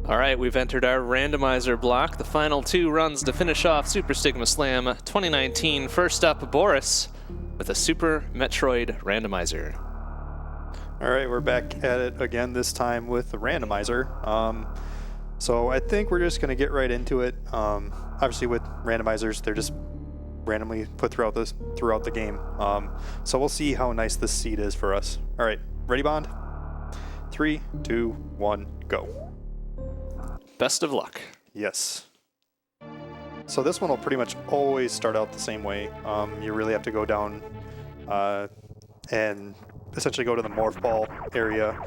All right, we've entered our randomizer block, the final 2 runs to finish off Super Stigma Slam 2019. First up, Boris with a Super Metroid Randomizer. All right, we're back at it again, this time with the randomizer. So I think we're just going to get right into it. Obviously with randomizers, they're just randomly put throughout the game. So we'll see how nice this seed is for us. All right, ready, Bond? 3, 2, 1, go. Best of luck. Yes. So this one will pretty much always start out the same way. You really have to go down and essentially go to the morph ball area.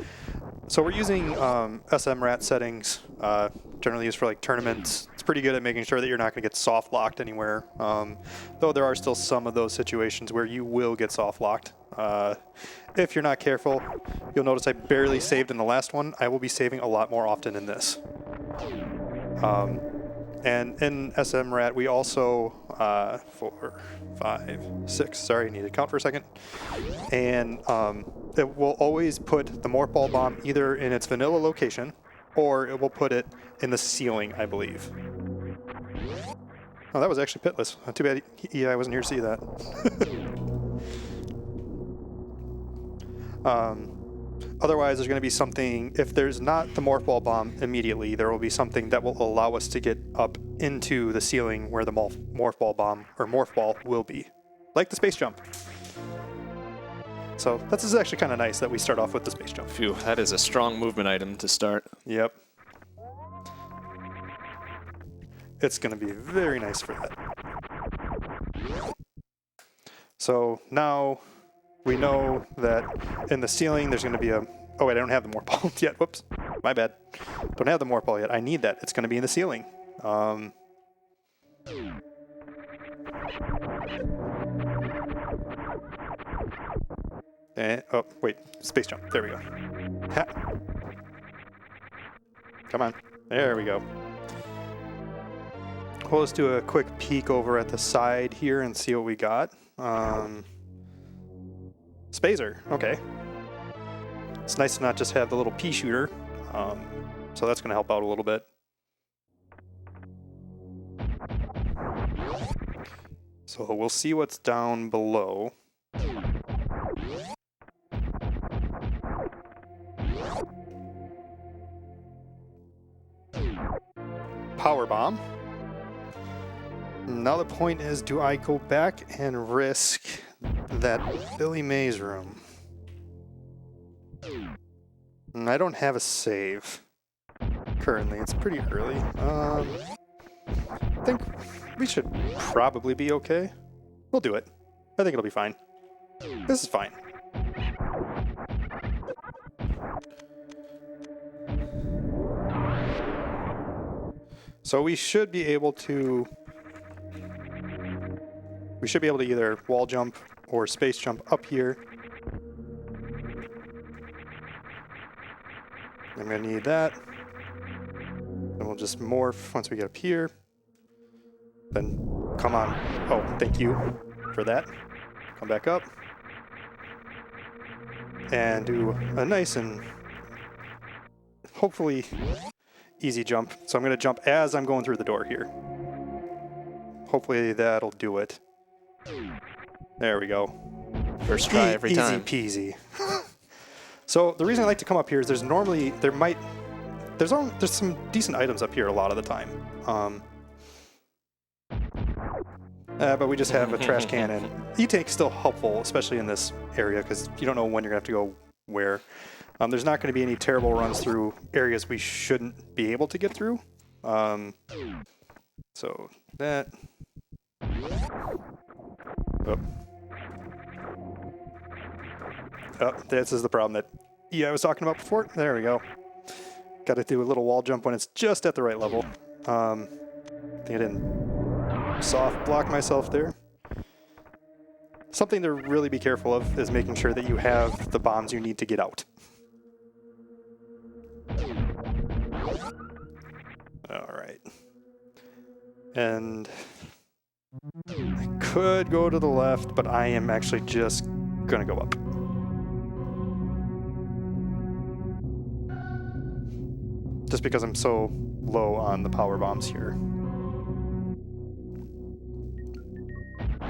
So we're using SMRAT settings, generally used for like tournaments. It's pretty good at making sure that you're not going to get soft locked anywhere. Though there are still some of those situations where you will get soft locked. If you're not careful, you'll notice I barely saved in the last one. I will be saving a lot more often in this. And in SMRAT, we also, 4, 5, 6, sorry, I need to count for a second. And it will always put the morph ball bomb either in its vanilla location, or it will put it in the ceiling, I believe. Oh, that was actually pitless. Too bad I wasn't here to see that. Otherwise, there's going to be something, if there's not the morph ball bomb immediately, there will be something that will allow us to get up into the ceiling where the morph ball bomb, or morph ball, will be. Like the space jump. So this is actually kind of nice that we start off with the space jump. Phew, that is a strong movement item to start. Yep. It's going to be very nice for that. So now we know that in the ceiling there's going to be a... Oh wait, I don't have the morph ball yet. Whoops. My bad. Don't have the morph ball yet. I need that. It's going to be in the ceiling. And, oh, wait. Space jump. There we go. Ha. Come on. There we go. Well, let's do a quick peek over at the side here and see what we got. Spazer. Okay. It's nice to not just have the little pea shooter. So that's going to help out a little bit. So we'll see what's down below. Power bomb. Now the point is, do I go back and risk that Billy Mays room? And I don't have a save currently. It's pretty early. I think we should probably be okay. We'll do it. I think it'll be fine. This is fine. So we should be able to either wall jump or space jump up here. I'm going to need that. Then we'll just morph once we get up here. Then come on. Oh, thank you for that. Come back up. And do a nice and hopefully easy jump. So I'm going to jump as I'm going through the door here. Hopefully that'll do it. There we go. First try every time. Easy peasy. So the reason I like to come up here is there's some decent items up here a lot of the time. But we just have a trash can, and E-Tank's still helpful, especially in this area, because you don't know when you're going to have to go where. There's not going to be any terrible runs through areas we shouldn't be able to get through. So that... Oh, this is the problem that I was talking about before. There we go. Got to do a little wall jump when it's just at the right level. I think I didn't soft block myself there. Something to really be careful of is making sure that you have the bombs you need to get out. All right. And I could go to the left, but I am actually just going to go up. just because I'm so low on the power bombs here.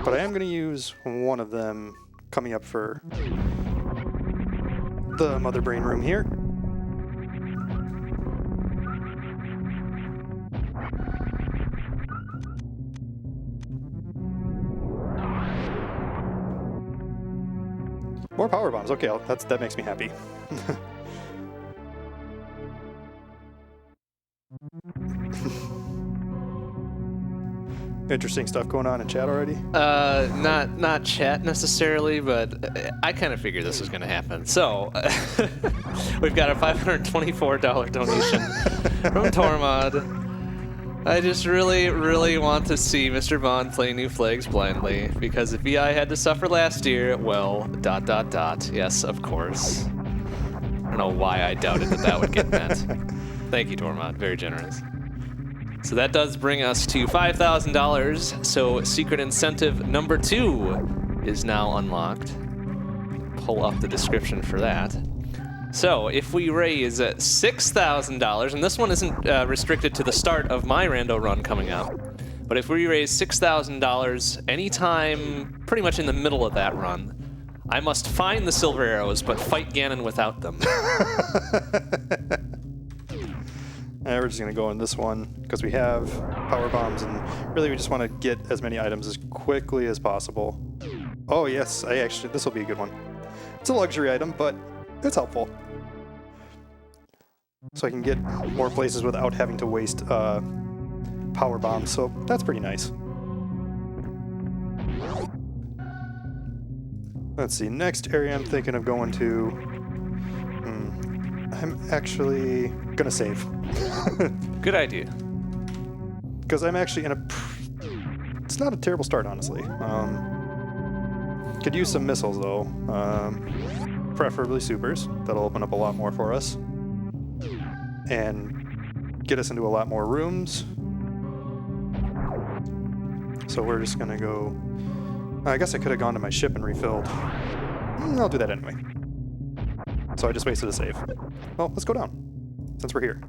But I am going to use one of them coming up for the Mother Brain room here. More power bombs. Okay, that makes me happy. Interesting stuff going on in chat already. Not chat necessarily, but I kind of figured this was going to happen. So we've got a $524 donation from Tormod. I just really want to see Mr. Bond play New Flags blindly, because if VI had to suffer last year, well, ... Yes, of course. I don't know why I doubted that would get met. Thank you, Tormod. Very generous. So that does bring us to $5,000. So secret incentive number 2 is now unlocked. Pull up the description for that. So if we raise $6,000, and this one isn't restricted to the start of my rando run coming up, but if we raise $6,000 anytime pretty much in the middle of that run, I must find the silver arrows but fight Ganon without them. We're just going to go in this one because we have power bombs, and really we just want to get as many items as quickly as possible. Oh yes, this will be a good one. It's a luxury item, but it's helpful. So I can get more places without having to waste power bombs, so that's pretty nice. Let's see, next area I'm thinking of going to... I'm actually gonna save. Good idea. Because I'm actually in a... It's not a terrible start, honestly. Could use some missiles, though. Preferably supers. That'll open up a lot more for us. And get us into a lot more rooms. So we're just gonna go... I guess I could have gone to my ship and refilled. I'll do that anyway. So I just wasted a save. Well, let's go down, since we're here.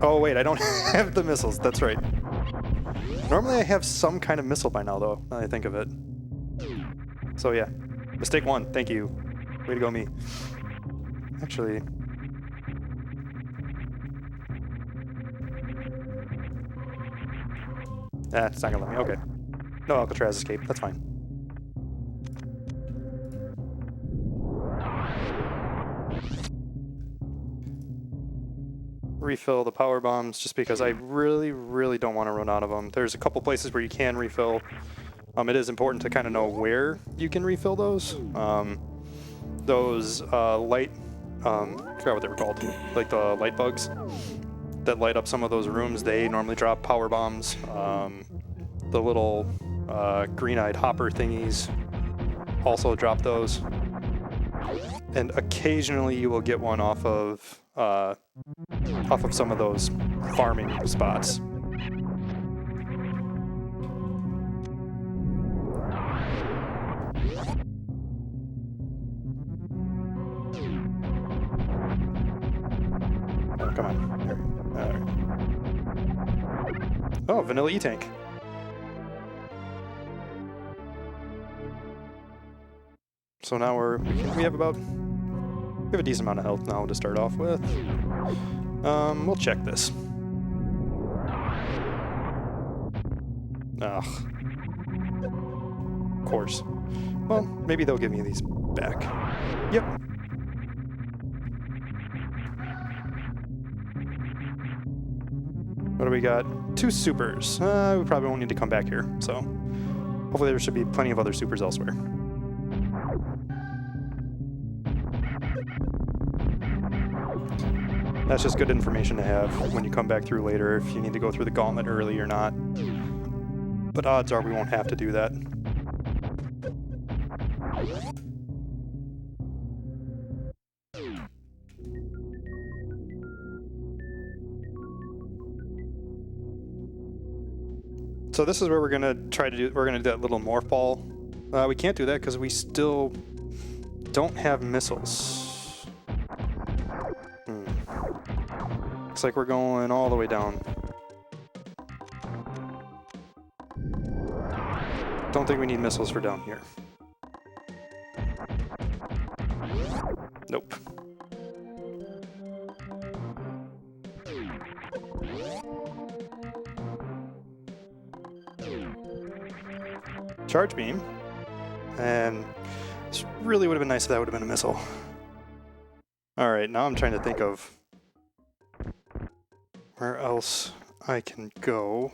Oh wait, I don't have the missiles, that's right. Normally I have some kind of missile by now, though, now that I think of it. So yeah, mistake 1, thank you. Way to go, me. Actually... it's not gonna let me, okay. No Alcatraz escape, that's fine. Refill the power bombs just because I really don't want to run out of them. There's a couple places where you can refill. It is important to kind of know where you can refill those. Those light, I forgot what they were called, like the light bugs that light up some of those rooms, they normally drop power bombs. The little green-eyed hopper thingies also drop those. And occasionally you will get one off of some of those farming spots. Oh, come on. Here. Oh, vanilla E-tank. So now we have a decent amount of health now to start off with. We'll check this. Ugh. Of course. Well, maybe they'll give me these back. Yep. What do we got? 2 supers. We probably won't need to come back here, so hopefully there should be plenty of other supers elsewhere. That's just good information to have when you come back through later, if you need to go through the gauntlet early or not. But odds are we won't have to do that. So this is where we're gonna try to do. We're gonna do that little morph ball We can't do that because we still don't have missiles. Looks like we're going all the way down. Don't think we need missiles for down here. Nope. Charge beam. And this really would have been nice if that would have been a missile. Alright, now I'm trying to think of where else I can go.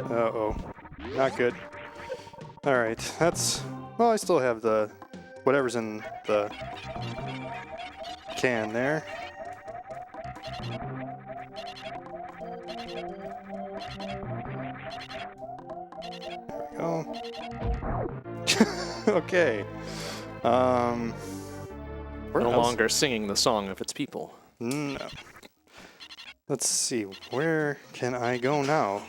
Uh-oh. Not good. Alright, that's... Well, I still have the... whatever's in the can there. There we go. Okay. Where No else? longer singing the song of its people. No. Let's see, where can I go now?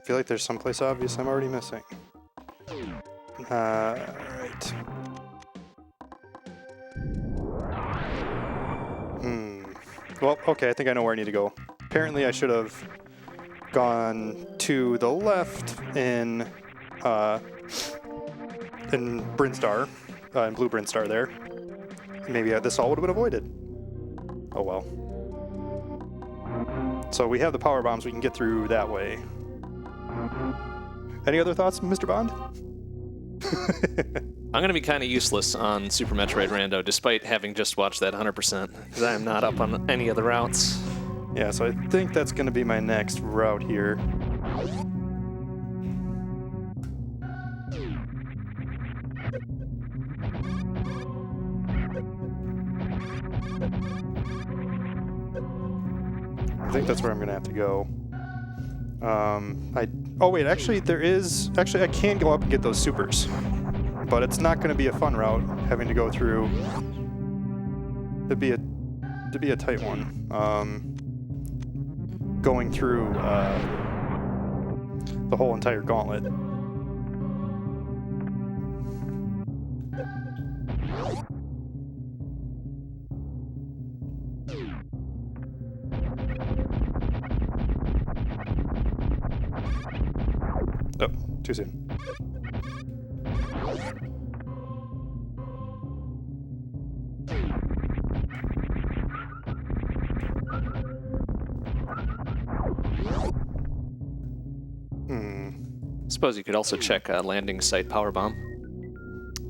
Feel like there's someplace obvious I'm already missing. Right. Well, okay, I think I know where I need to go. Apparently I should have gone to the left in Brinstar, in Blue Brinstar there. Maybe this all would have been avoided. Oh well. So we have the power bombs, we can get through that way. Any other thoughts, Mr. Bond? I'm going to be kind of useless on Super Metroid Rando, despite having just watched that 100%, because I am not up on any of the routes. Yeah, so I think that's going to be my next route here. I think that's where I'm going to have to go. Oh wait, actually I can go up and get those supers. But it's not going to be a fun route, having to go through. It'd be a tight one. Going through the whole entire gauntlet. Oh, too soon. Suppose you could also check landing site power bomb.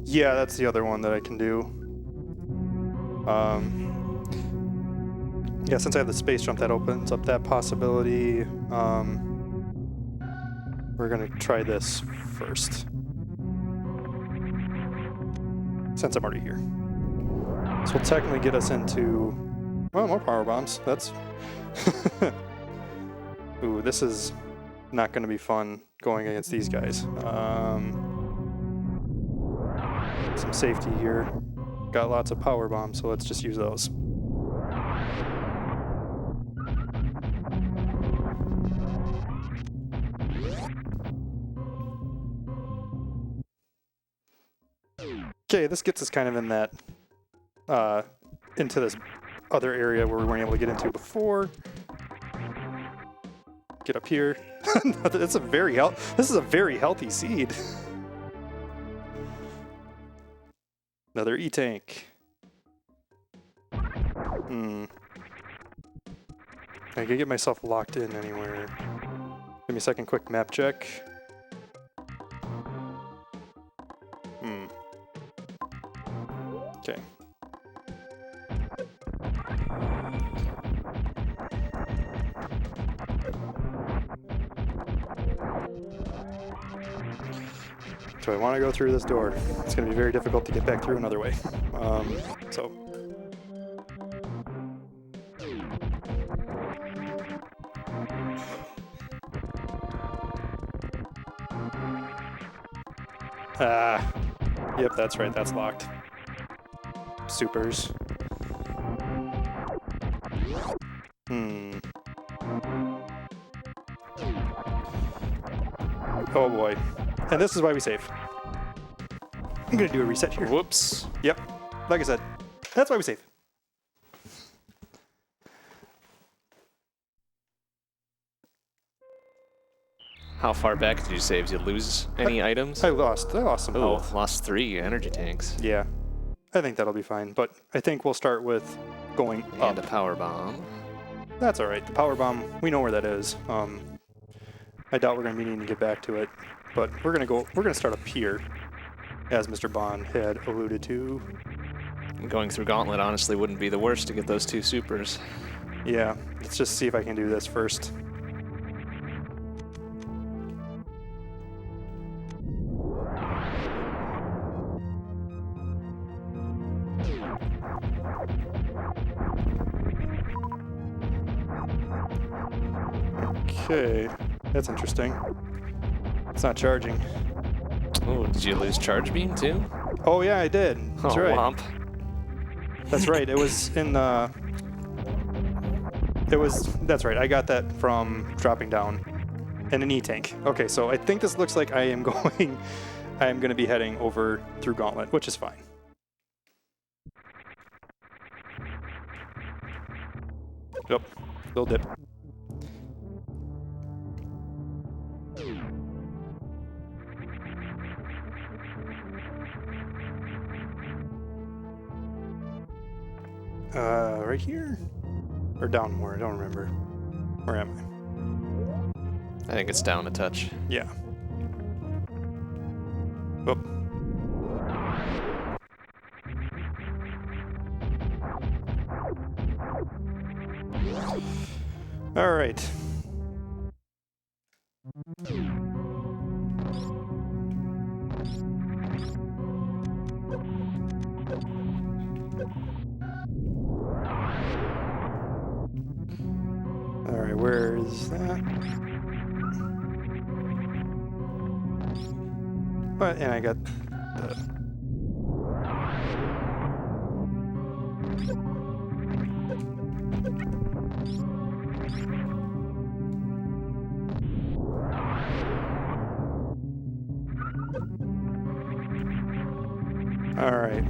Yeah, that's the other one that I can do. Yeah, since I have the space jump, that opens up that possibility. We're gonna try this first. Since I'm already here. This will technically get us into... Well, more power bombs. That's... Ooh, this is not gonna be fun going against these guys. Some safety here. Got lots of power bombs, so let's just use those. Okay, this gets us kind of in that, into this other area where we weren't able to get into before. Get up here. This is a very healthy seed. Another E-tank. I can get myself locked in anywhere. Give me a second, quick map check. Okay. Do I want to go through this door? It's going to be very difficult to get back through another way. So. Yep, that's right, that's locked. Supers. Hmm. Oh boy. And this is why we save. I'm gonna do a reset here. Whoops. Yep. Like I said, that's why we save. How far back did you save? Did you lose any items? I lost some Oh, health. lost 3 energy tanks. Yeah. I think that'll be fine. But I think we'll start with going And up. a power bomb. That's all right. The power bomb, we know where that is. I doubt we're gonna be needing to get back to it, but we're gonna start up here, as Mr. Bond had alluded to. Going through Gauntlet honestly wouldn't be the worst to get those 2 supers. Yeah, let's just see if I can do this first. Okay, that's interesting. It's not charging. Oh, did you lose Charge Beam too? Oh yeah, I did. That's Oh, right. womp. That's right. It was in the. That's right. I got that from dropping down in an E-tank. Okay, so I think this looks like I am going to be heading over through Gauntlet, which is fine. Yep, little dip. Right here? Or down more, I don't remember. Where am I? I think it's down a touch. Yeah. Whoop. All right. All right, where is that? But and I got the. All right.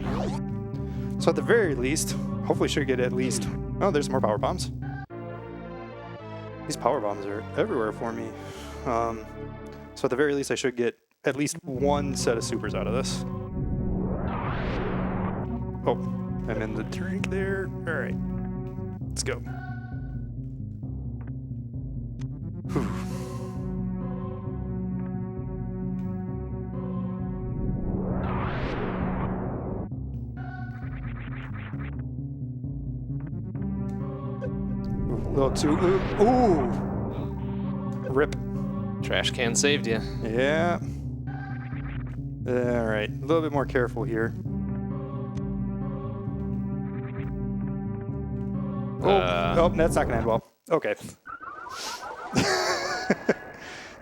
So at the very least, hopefully should get at least. Oh, there's more power bombs. These power bombs are everywhere for me. So at the very least, I should get at least one set of supers out of this. Oh, I'm in the drink there. All right, let's go. Whew. A little too. Ooh. Rip. Trash can saved you. Yeah. All right. A little bit more careful here. Oh, that's not gonna end well. Okay.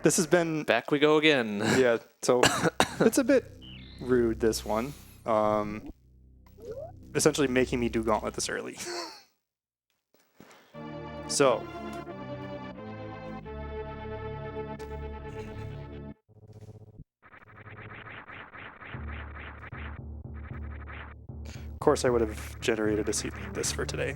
This has been. Back we go again. Yeah. So it's a bit rude, this one. Essentially making me do Gauntlet this early. So. Of course, I would have generated a seat like this for today.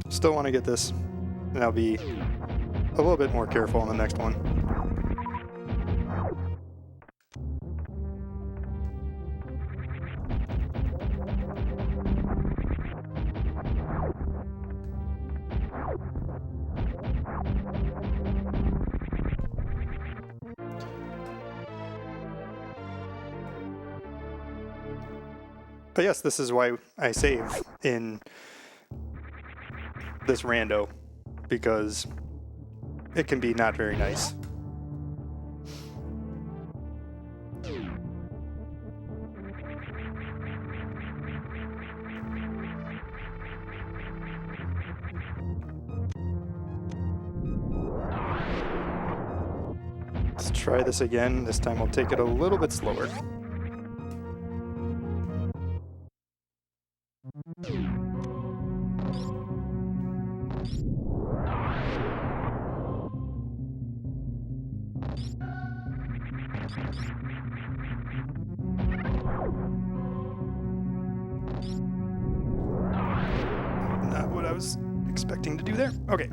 Still want to get this, and I'll be a little bit more careful on the next one. But yes, this is why I save in this rando, because it can be not very nice. try this again. This time we'll take it a little bit slower. Not what I was expecting to do there. Okay.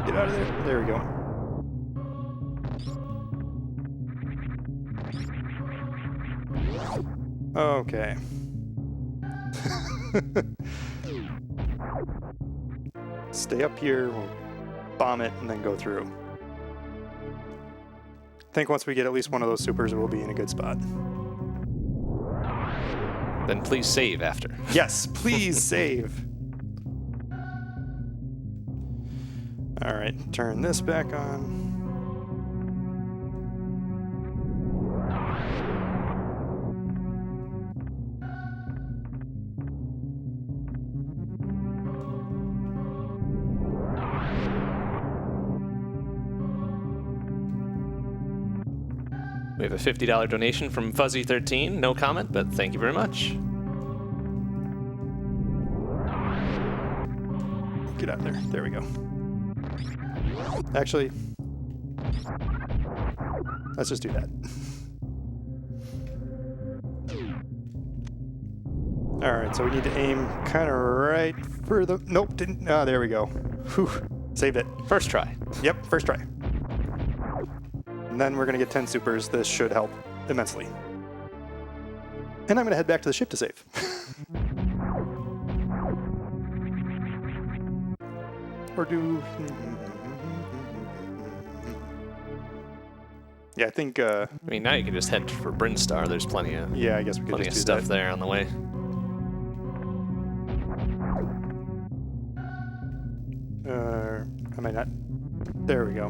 Get out of there. There we go. Okay. Stay up here, we'll bomb it, and then go through. I think once we get at least one of those supers, we'll be in a good spot. Then please save after. Yes, please save. All right, turn this back on. We have a $50 donation from Fuzzy13. No comment, but thank you very much. Get out there. There we go. Actually, let's just do that. All right, so we need to aim kind of right for the... Nope, didn't... Ah, there we go. Whew, saved it. First try. Yep, first try. And then we're going to get 10 supers. This should help immensely. And I'm going to head back to the ship to save. Or do... Yeah, I think... I mean, now you can just head for Brinstar. There's plenty of yeah, I guess we could plenty of just do stuff that. there on the way. Am I not? There we go.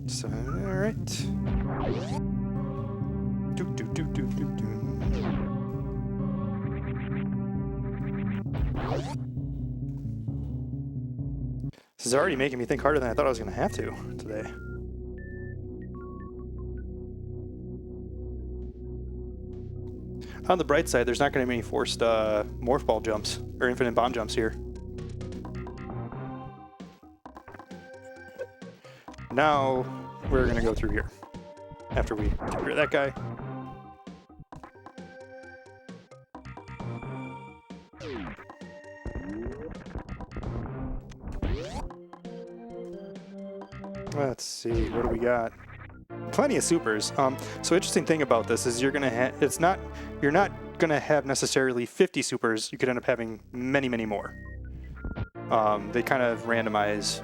So, all right. Do do do do do do. This is already making me think harder than I thought I was going to have to today. On the bright side, there's not going to be any forced morph ball jumps or infinite bomb jumps here. Now we're going to go through here after we get rid of that guy. Let's see, what do we got? Plenty of supers. So interesting thing about this is you're not gonna have necessarily 50 supers. You could end up having many, many more. They kind of randomize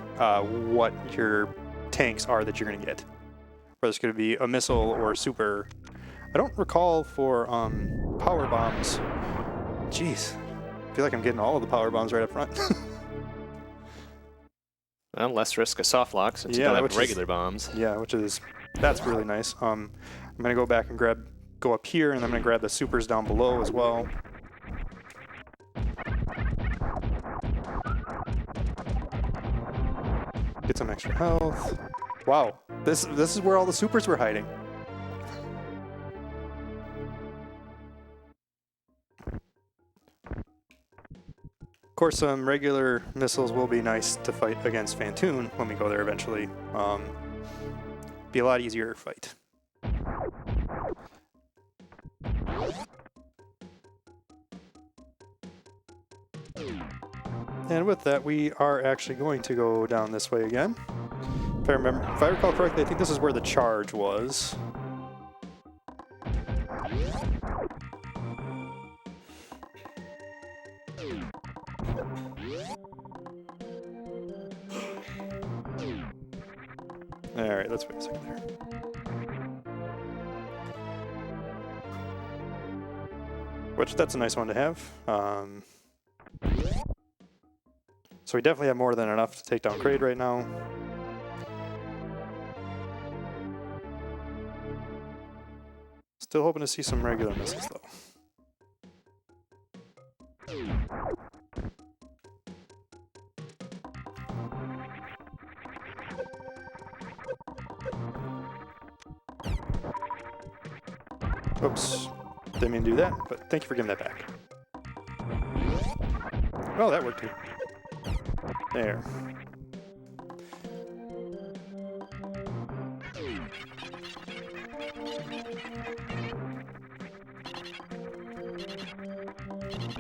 what your tanks are that you're gonna get. Whether it's gonna be a missile or a super. I don't recall for power bombs. Jeez, I feel like I'm getting all of the power bombs right up front. Well, less risk of soft lock since you don't have regular bombs. Yeah, that's really nice. I'm gonna go back and go up here, and I'm gonna grab the supers down below as well. Get some extra health. Wow, this is where all the supers were hiding. Of course, some regular missiles will be nice to fight against Fantoon when we go there eventually. Be a lot easier to fight. And with that, we are actually going to go down this way again. If I recall correctly, I think this is where the charge was. Alright, let's wait a second there. Which, that's a nice one to have. So we definitely have more than enough to take down Kraid right now. Still hoping to see some regular missiles though. Oops, didn't mean to do that, but thank you for giving that back. Oh, that worked too. There.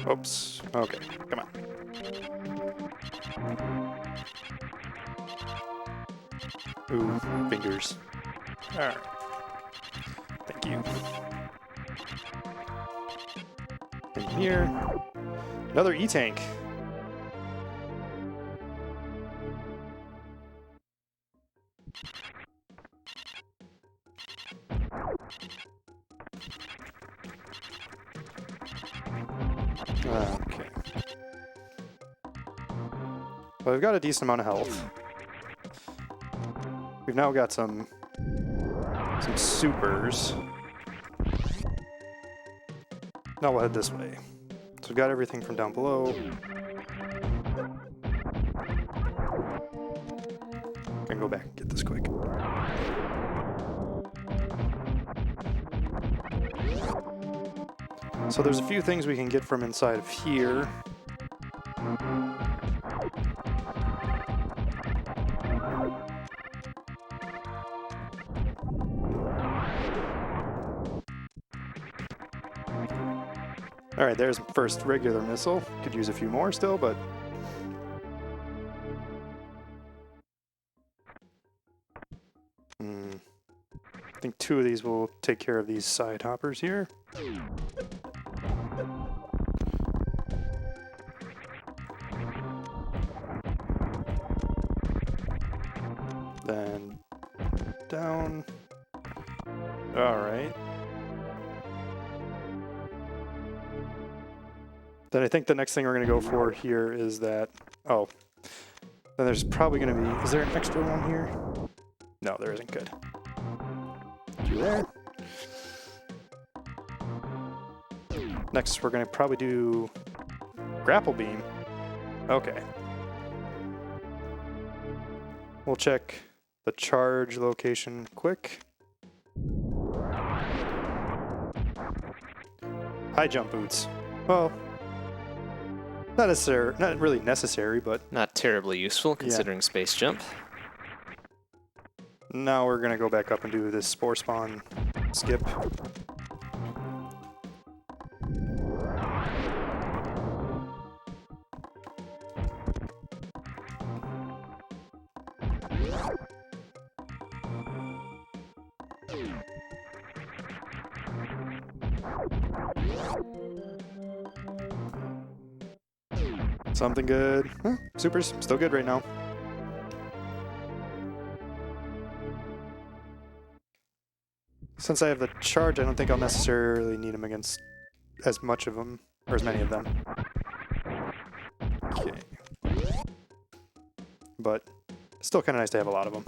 Oops. Okay, come on. Ooh, fingers. Alright. Thank you. In here. Another E-tank. Okay. Well, we've got a decent amount of health. We've now got some supers. Now we'll head this way. So we've got everything from down below. Gonna go back and get this quick. So there's a few things we can get from inside of here. Alright, there's the first regular missile. Could use a few more still, but... I think 2 of these will take care of these side hoppers here. Then down. Alright. Then I think the next thing we're going to go for here is that... Oh. Then there's probably going to be... Is there an extra one here? No, there isn't. Good. There. Next, we're going to probably do grapple beam. Okay. We'll check the charge location quick. High jump boots. Well, not really necessary, but Not terribly useful considering space jump. now we're going to go back up and do this spore spawn skip. Something good. Huh, super's still good right now. Since I have the charge, I don't think I'll necessarily need them against as much of them, or as many of them. Okay. But still kind of nice to have a lot of them.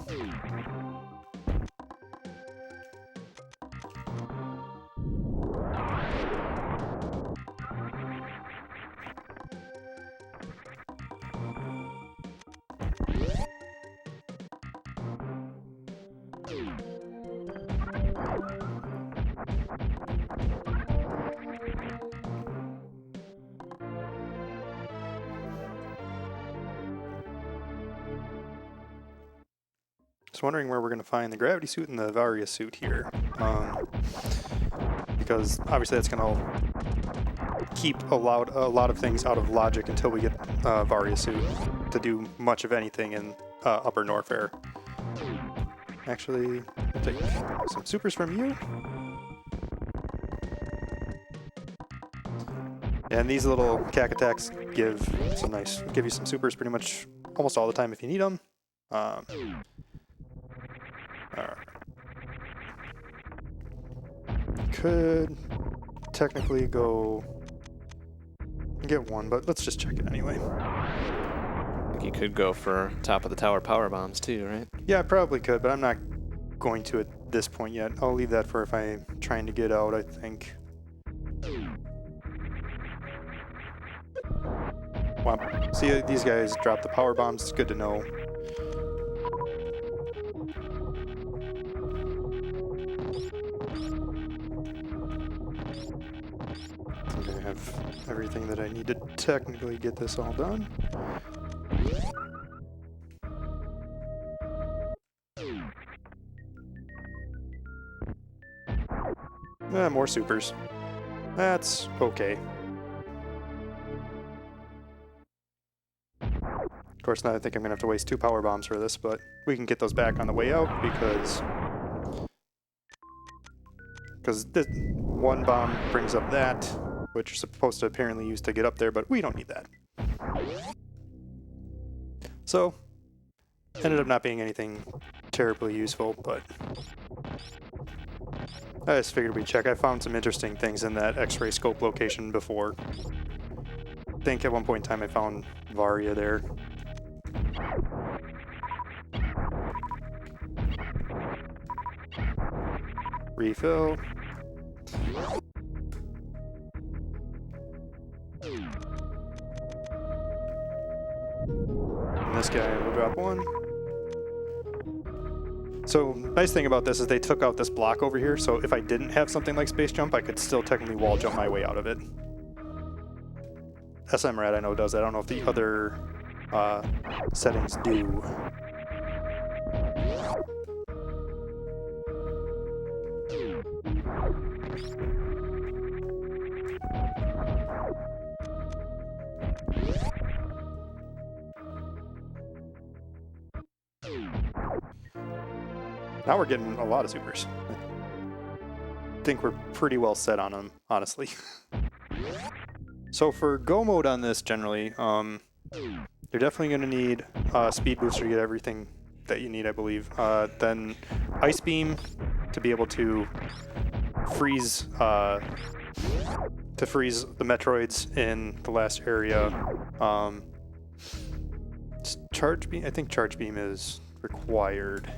Just wondering where we're going to find the gravity suit and the Varia suit here. Because obviously that's going to keep a lot of things out of logic until we get Varia suit to do much of anything in Upper Norfair. Actually, I'll take some supers from you. And these little cack attacks give you some supers pretty much almost all the time if you need them. Could technically go and get one, but let's just check it anyway. like you could go for top of the tower power bombs too, right? Yeah, I probably could, but I'm not going to at this point yet. I'll leave that for if I'm trying to get out, I think. Well, see, these guys drop the power bombs. It's good to know. I think I have everything that I need to technically get this all done. More supers. That's okay. Of course, now I think I'm going to have to waste 2 power bombs for this, but we can get those back on the way out because this one bomb brings up that, which you're supposed to apparently use to get up there, but we don't need that. So, ended up not being anything terribly useful, but I just figured we'd check. I found some interesting things in that X-ray scope location before. I think at one point in time I found Varia there. Refill. And this guy will drop 1. So, nice thing about this is they took out this block over here, so if I didn't have something like Space Jump, I could still technically wall jump my way out of it. SMRAD I know does that. I don't know if the other settings do. Now we're getting a lot of supers. I think we're pretty well set on them, honestly. So for go mode on this, generally, you're definitely going to need a speed booster to get everything that you need, I believe. Then Ice Beam to be able to freeze the Metroids in the last area. Charge Beam, I think Charge Beam is required.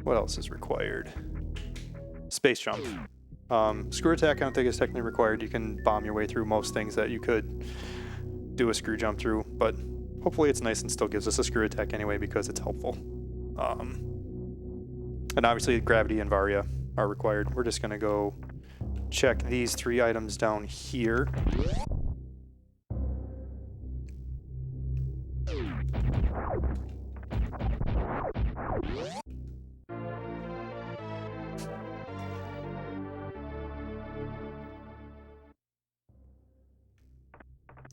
What else is required? Space Jump. Screw Attack I don't think is technically required. You can bomb your way through most things that you could do a screw jump through, but hopefully it's nice and still gives us a Screw Attack anyway because it's helpful. And obviously Gravity and Varia are required. We're just going to go check these 3 items down here.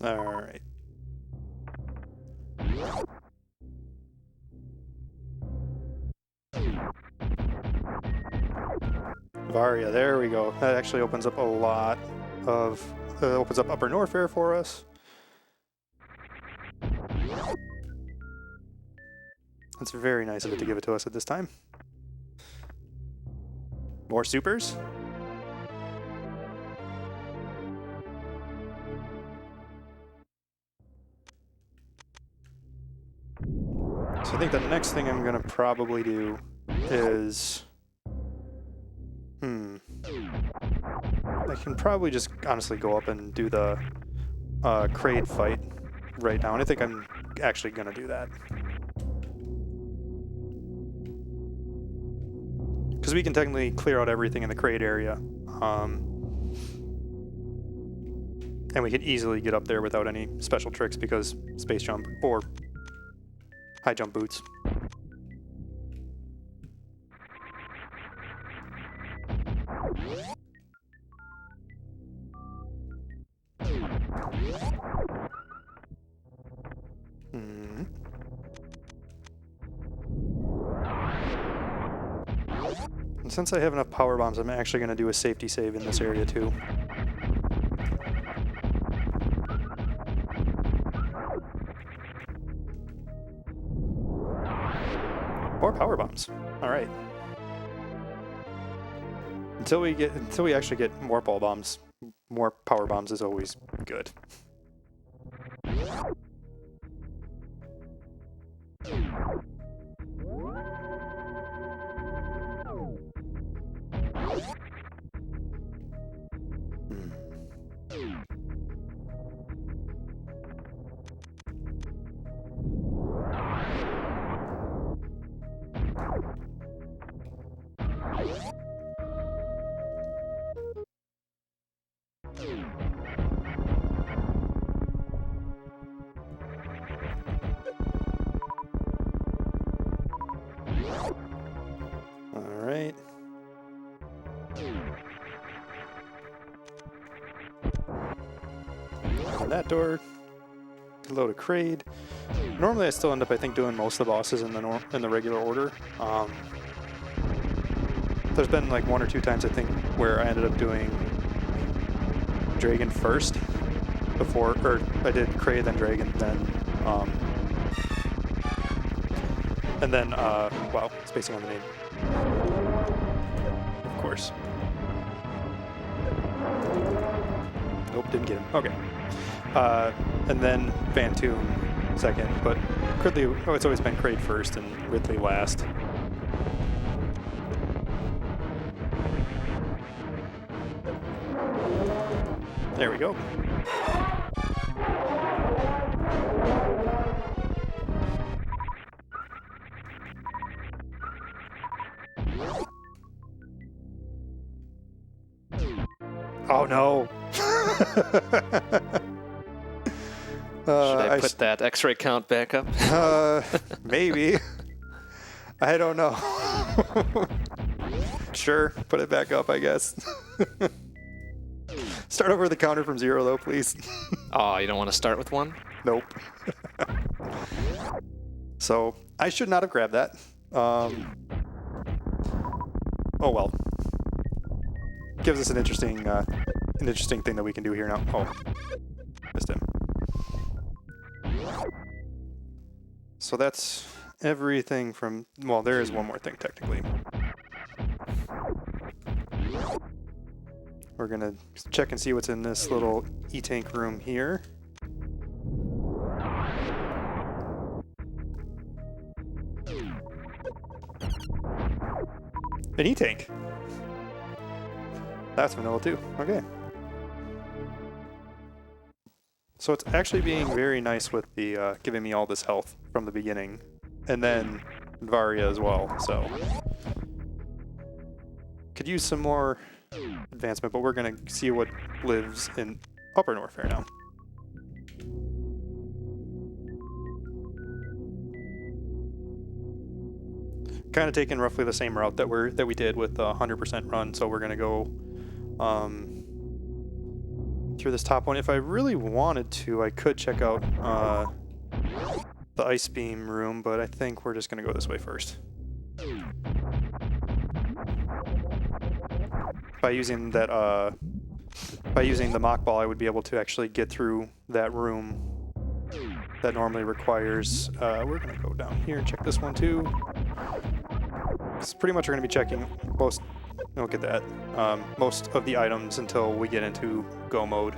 Alright. Varia, there we go. That actually opens up a lot of... opens up Upper Norfair for us. It's very nice of it to give it to us at this time. More supers? So I think the next thing I'm going to probably do is... I can probably just honestly go up and do the Kraid fight right now, and I think I'm actually going to do that. Because we can technically clear out everything in the Kraid area. And we can easily get up there without any special tricks because Space Jump or High Jump boots. And since I have enough power bombs, I'm actually going to do a safety save in this area too. More power bombs. All right. Until we actually get more ball bombs, more power bombs is always good. that door. Load a crate. Normally I still end up, I think, doing most of the bosses in the regular order. There's been like 1 or 2 times, I think, where I ended up doing Dragon first before, or I did Cray, then Dragon, then wow, spacing on the name. Of course. Nope, didn't get him. Okay. And then Vantoon second, but Ridley, it's always been Kraid first and Ridley last. There we go. Oh no! Should I put that X-ray count back up? Maybe. I don't know. Sure, put it back up, I guess. Start over the counter from 0, though, please. Oh, you don't want to start with 1? Nope. So, I should not have grabbed that. Oh well. Gives us an interesting thing that we can do here now. Oh, missed him. So that's everything from, well, there is one more thing technically. We're gonna check and see what's in this little e-tank room here. An e-tank. That's vanilla too. Okay. So it's actually being very nice with the giving me all this health from the beginning, and then Varia as well. So could use some more advancement, but we're gonna see what lives in Upper Norfair now. Kind of taking roughly the same route that we did with 100% run. So we're gonna go through this top one. If I really wanted to, I could check out the ice beam room, but I think we're just gonna go this way first. By using that, by using the mock ball, I would be able to actually get through that room that normally requires. We're gonna go down here and check this one too. It's pretty much we're gonna be checking most. Look at that. Most of the items until we get into go mode.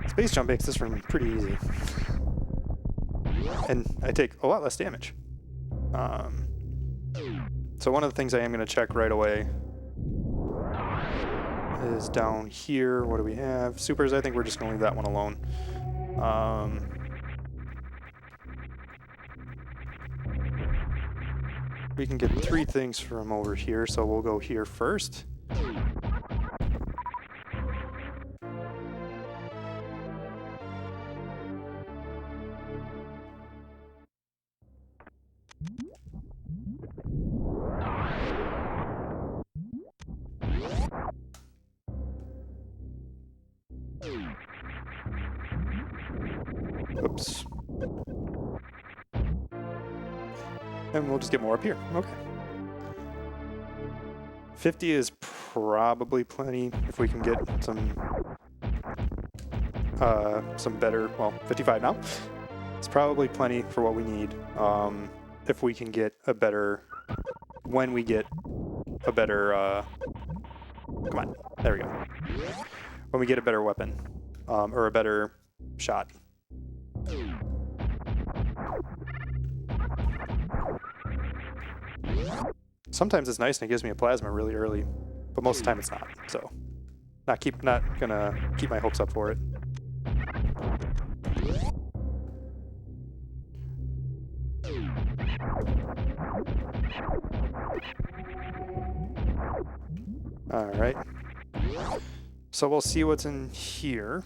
Space jump makes this room pretty easy. And I take a lot less damage. So one of the things I am going to check right away is down here. What do we have? Supers, I think we're just going to leave that one alone. We can get 3 things from over here, so we'll go here first. Oops. And we'll just get more up here. Okay. 50 is probably plenty if we can get some better, well, 55 now. It's probably plenty for what we need. If we can get a better, when we get a better, come on, there we go. When we get a better weapon, or a better shot. Sometimes it's nice and it gives me a plasma really early, but most of the time it's not. So, not gonna keep my hopes up for it. All right. So we'll see what's in here.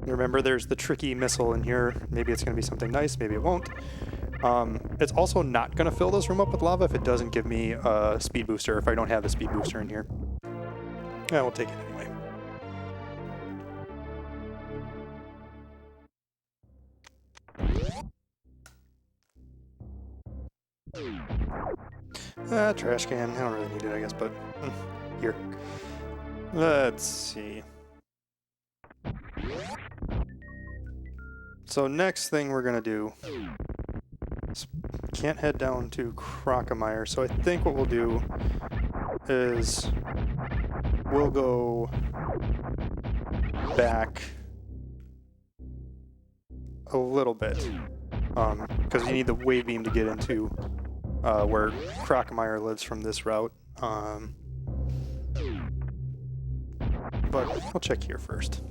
Remember, there's the tricky missile in here. Maybe it's going to be something nice, maybe it won't. It's also not going to fill this room up with lava if it doesn't give me a speed booster, if I don't have the speed booster in here. Yeah, we'll take it anyway. Trash can. I don't really need it, I guess, but here. Let's see. So next thing we're gonna do is can't head down to Crocomire, so I think what we'll do is we'll go back a little bit because you need the wave beam to get into where Crocomire lives from this route. But we'll check here first.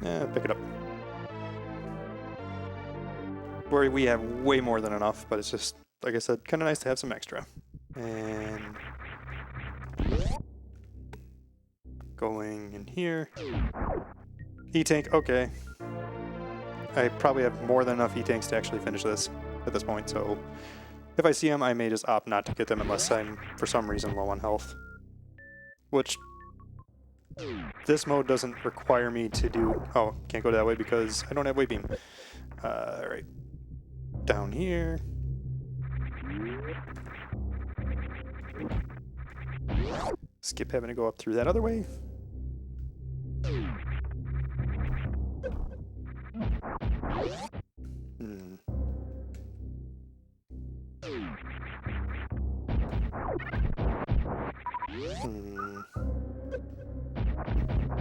Yeah, pick it up. Where we have way more than enough, but it's just, like I said, kind of nice to have some extra. And going in here. E-tank, okay. I probably have more than enough E-tanks to actually finish this at this point, so if I see them, I may just opt not to get them unless I'm, for some reason, low on health. Which, this mode doesn't require me to do... Oh, can't go that way because I don't have wave beam. Alright. Down here. Skip having to go up through that other way.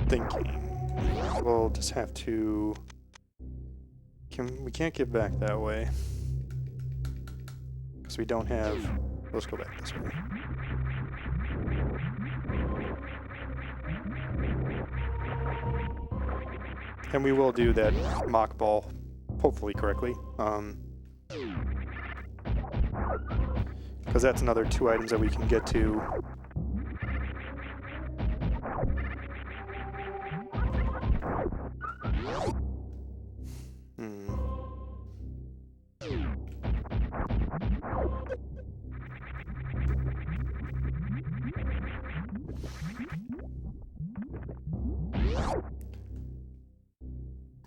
Thinking. We'll just have to... we can't get back that way. Because we don't have... Let's go back this way. And we will do that mock ball, hopefully correctly. Because that's another 2 items that we can get to.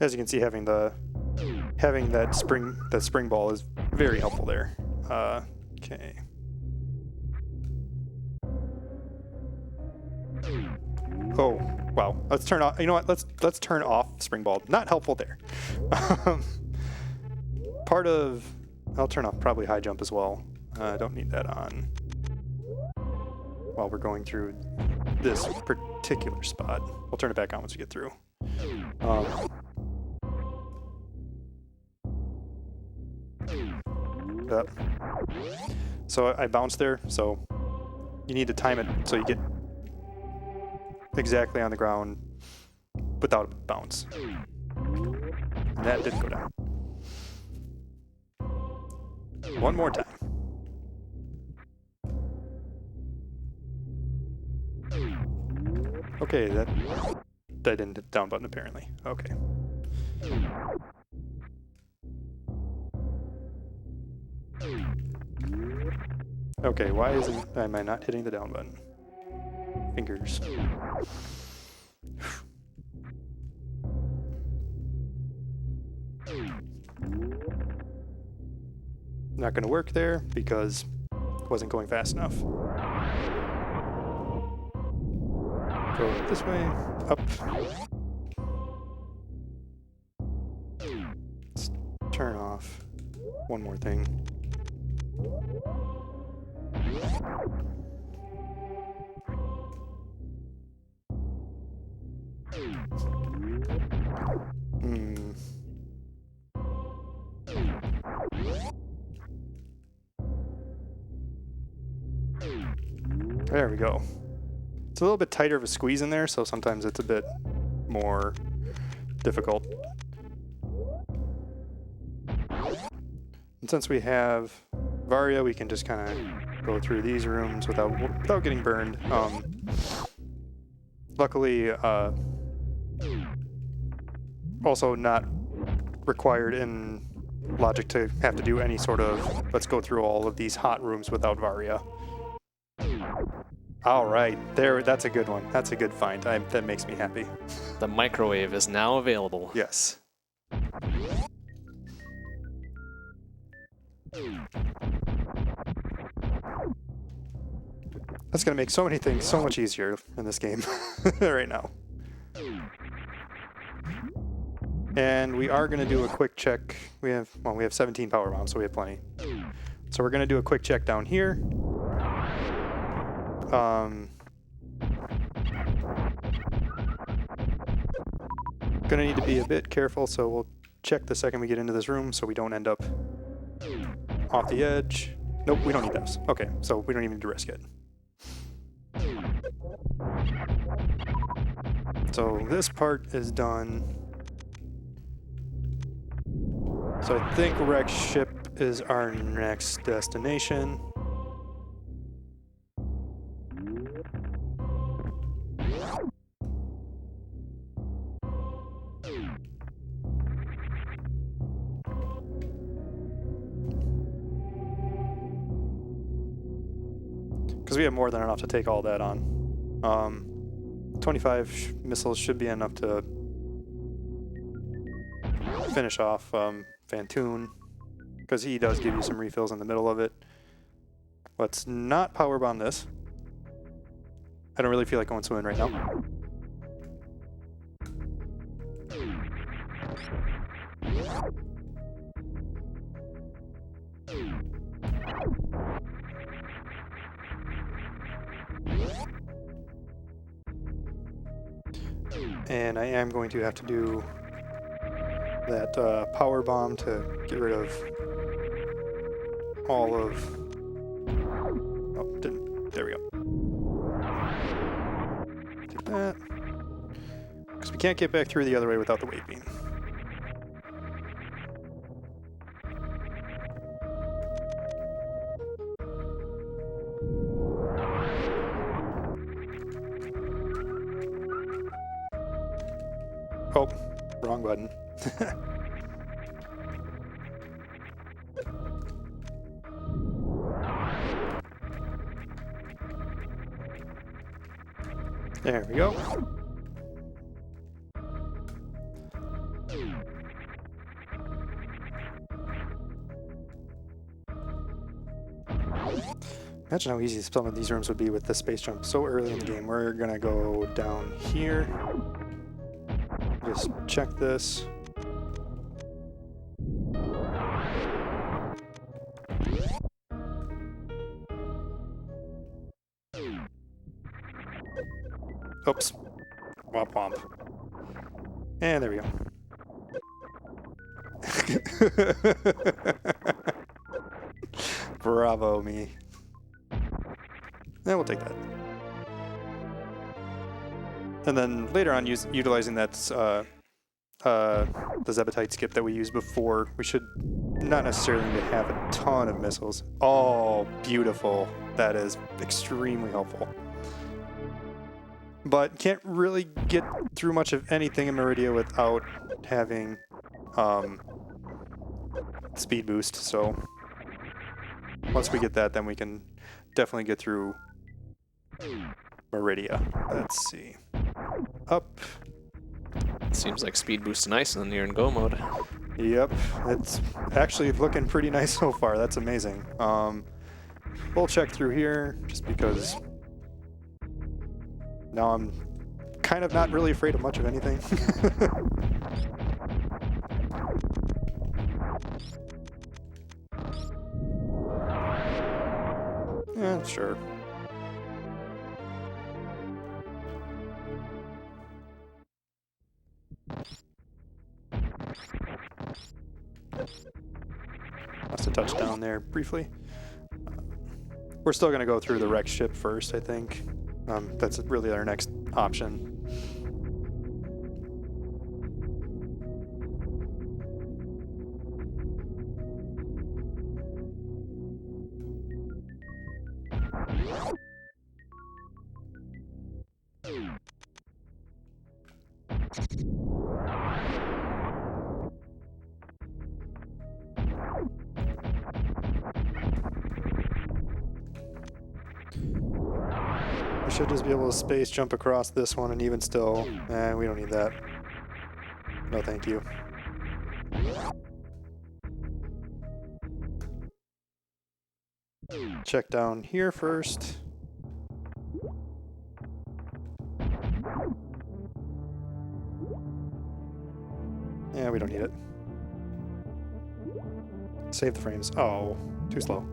As you can see, having that spring ball is very helpful there. Okay. Oh wow! Let's turn off. You know what? Let's turn off spring ball. Not helpful there. Part of. I'll turn off probably high jump as well. I don't need that on while we're going through this particular spot. We'll turn it back on once we get through. So I bounced there, so you need to time it so you get exactly on the ground without a bounce. And that didn't go down. One more time. Okay, that didn't hit the down button apparently. Okay. Okay, why am I not hitting the down button? Fingers. Not gonna work there because it wasn't going fast enough. Go this way, up. Let's turn off one more thing. There we go. It's a little bit tighter of a squeeze in there, so sometimes it's a bit more difficult. And since we have Varia, we can just kind of go through these rooms without getting burned. Luckily, also not required in Logic to have to do any sort of, let's go through all of these hot rooms without Varia. All right, there. That's a good one. That's a good find. That makes me happy. The microwave is now available. Yes. That's going to make so many things so much easier in this game right now. And we are going to do a quick check. We have 17 power bombs, so we have plenty. So we're going to do a quick check down here. Going to need to be a bit careful, so we'll check the second we get into this room so we don't end up off the edge. Nope, we don't need those. Okay, so we don't even need to risk it. So this part is done. So I think Rex Ship is our next destination. Because we have more than enough to take all that on. 25 missiles should be enough to finish off Fantoon, because he does give you some refills in the middle of it. Let's not power bomb this. I don't really feel like going swimming right now. And I am going to have to do that power bomb to get rid of all of... Oh, didn't. There we go. Do that. Because we can't get back through the other way without the wave beam. Oh, wrong button. There we go. Imagine how easy some of these rooms would be with the space jump so early in the game. We're gonna go down here. Just check this. Oops. Womp womp. And there we go. Bravo me. Yeah, we'll take that. And then later on, utilizing that the Zebetite skip that we used before, we should not necessarily need to have a ton of missiles. Oh, beautiful. That is extremely helpful. But can't really get through much of anything in Meridia without having speed boost. So once we get that, then we can definitely get through Meridia. Let's see. Up. Seems like speed boost nice when you're in go mode. Yep, it's actually looking pretty nice so far. That's amazing. We'll check through here just because now I'm kind of not really afraid of much of anything. Yeah, sure. Must have touched down there briefly. We're still going to go through the wreck ship first, I think. That's really our next option. We should just be able to space jump across this one, and even still, we don't need that. No, thank you. Check down here first. Yeah, we don't need it. Save the frames. Oh, too slow.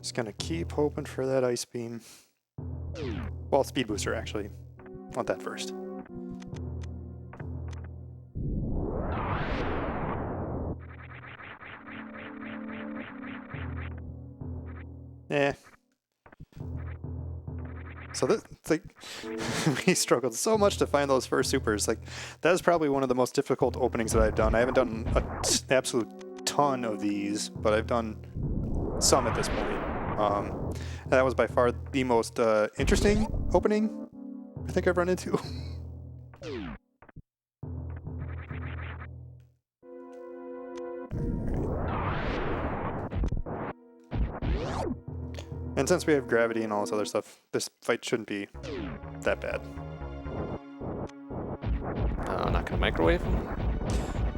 Just gonna keep hoping for that ice beam. Well, speed booster actually. Want that first. Eh. So this, it's like, we struggled so much to find those first supers. Like, that is probably one of the most difficult openings that I've done. I haven't done an absolute ton of these, but I've done some at this point. And that was by far the most interesting opening I think I've run into. And since we have gravity and all this other stuff, this fight shouldn't be that bad. I'm not gonna microwave him.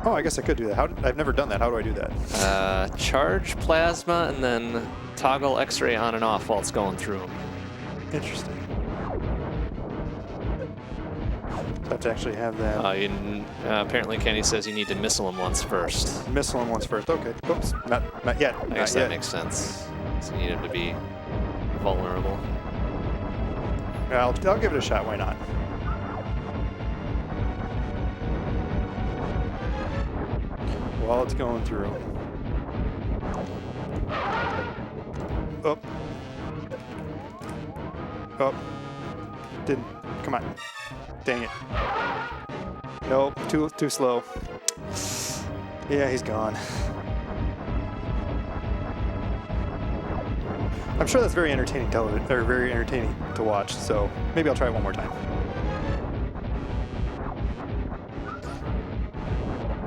Oh, I guess I could do that. I've never done that. How do I do that? Charge plasma and then toggle X-ray on and off while it's going through him. Interesting. So I have to actually have that. Apparently Kenny says you need to missile him once first. Missile him once first. Okay. Oops. Not yet. I guess that makes sense. So you need him to be vulnerable. I'll give it a shot. Why not? While it's going through. Oh. Oh. Didn't. Come on. Dang it. Nope. Too slow. Yeah, he's gone. I'm sure that's very entertaining television, or very entertaining to watch. So maybe I'll try it one more time.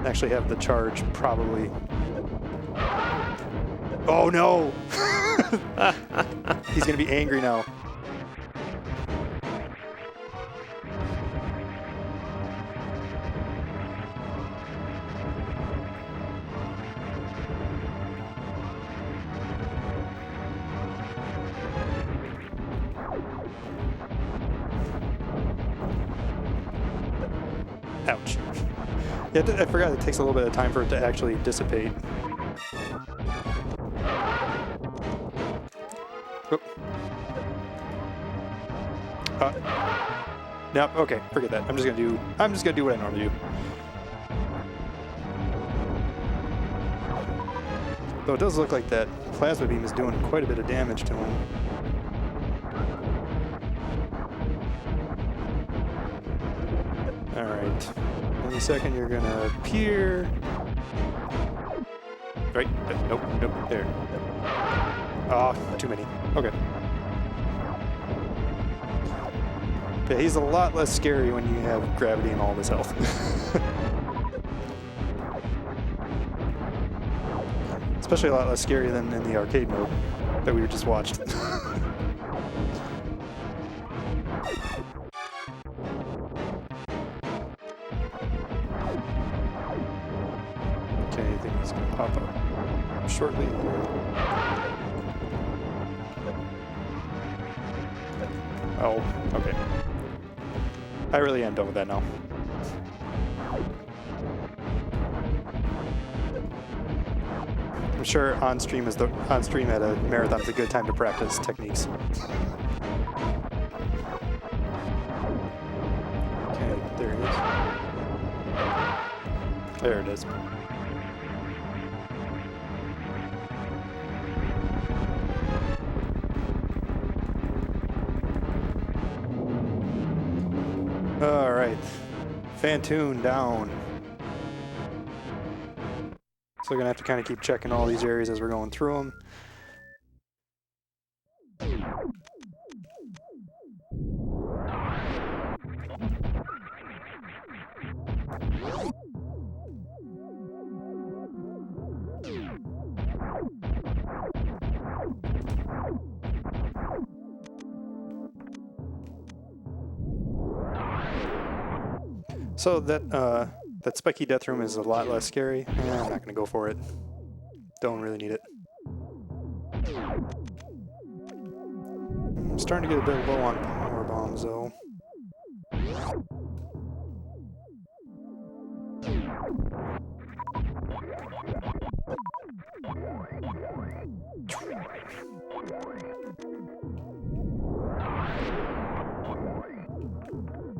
Actually have the charge probably. Oh no! He's gonna be angry now. Ouch. Yeah, I forgot it takes a little bit of time for it to actually dissipate. Oop. Nope, okay, forget that. I'm just gonna do what I normally do. Though it does look like that plasma beam is doing quite a bit of damage to him. Alright. Any second you're gonna appear. Right? Nope, there. Ah, too many. Okay. Yeah, he's a lot less scary when you have gravity and all this health. Especially a lot less scary than in the arcade mode that we just watched. Okay, I think he's gonna pop up shortly. Oh, okay. I really am done with that now. I'm sure on stream at a marathon is a good time to practice techniques. Okay, there it is. There it is. All right, Fantoon down. So we're gonna have to kind of keep checking all these areas as we're going through them. So that spiky death room is a lot less scary. I'm not gonna go for it. Don't really need it. I'm starting to get a bit low on power bombs though.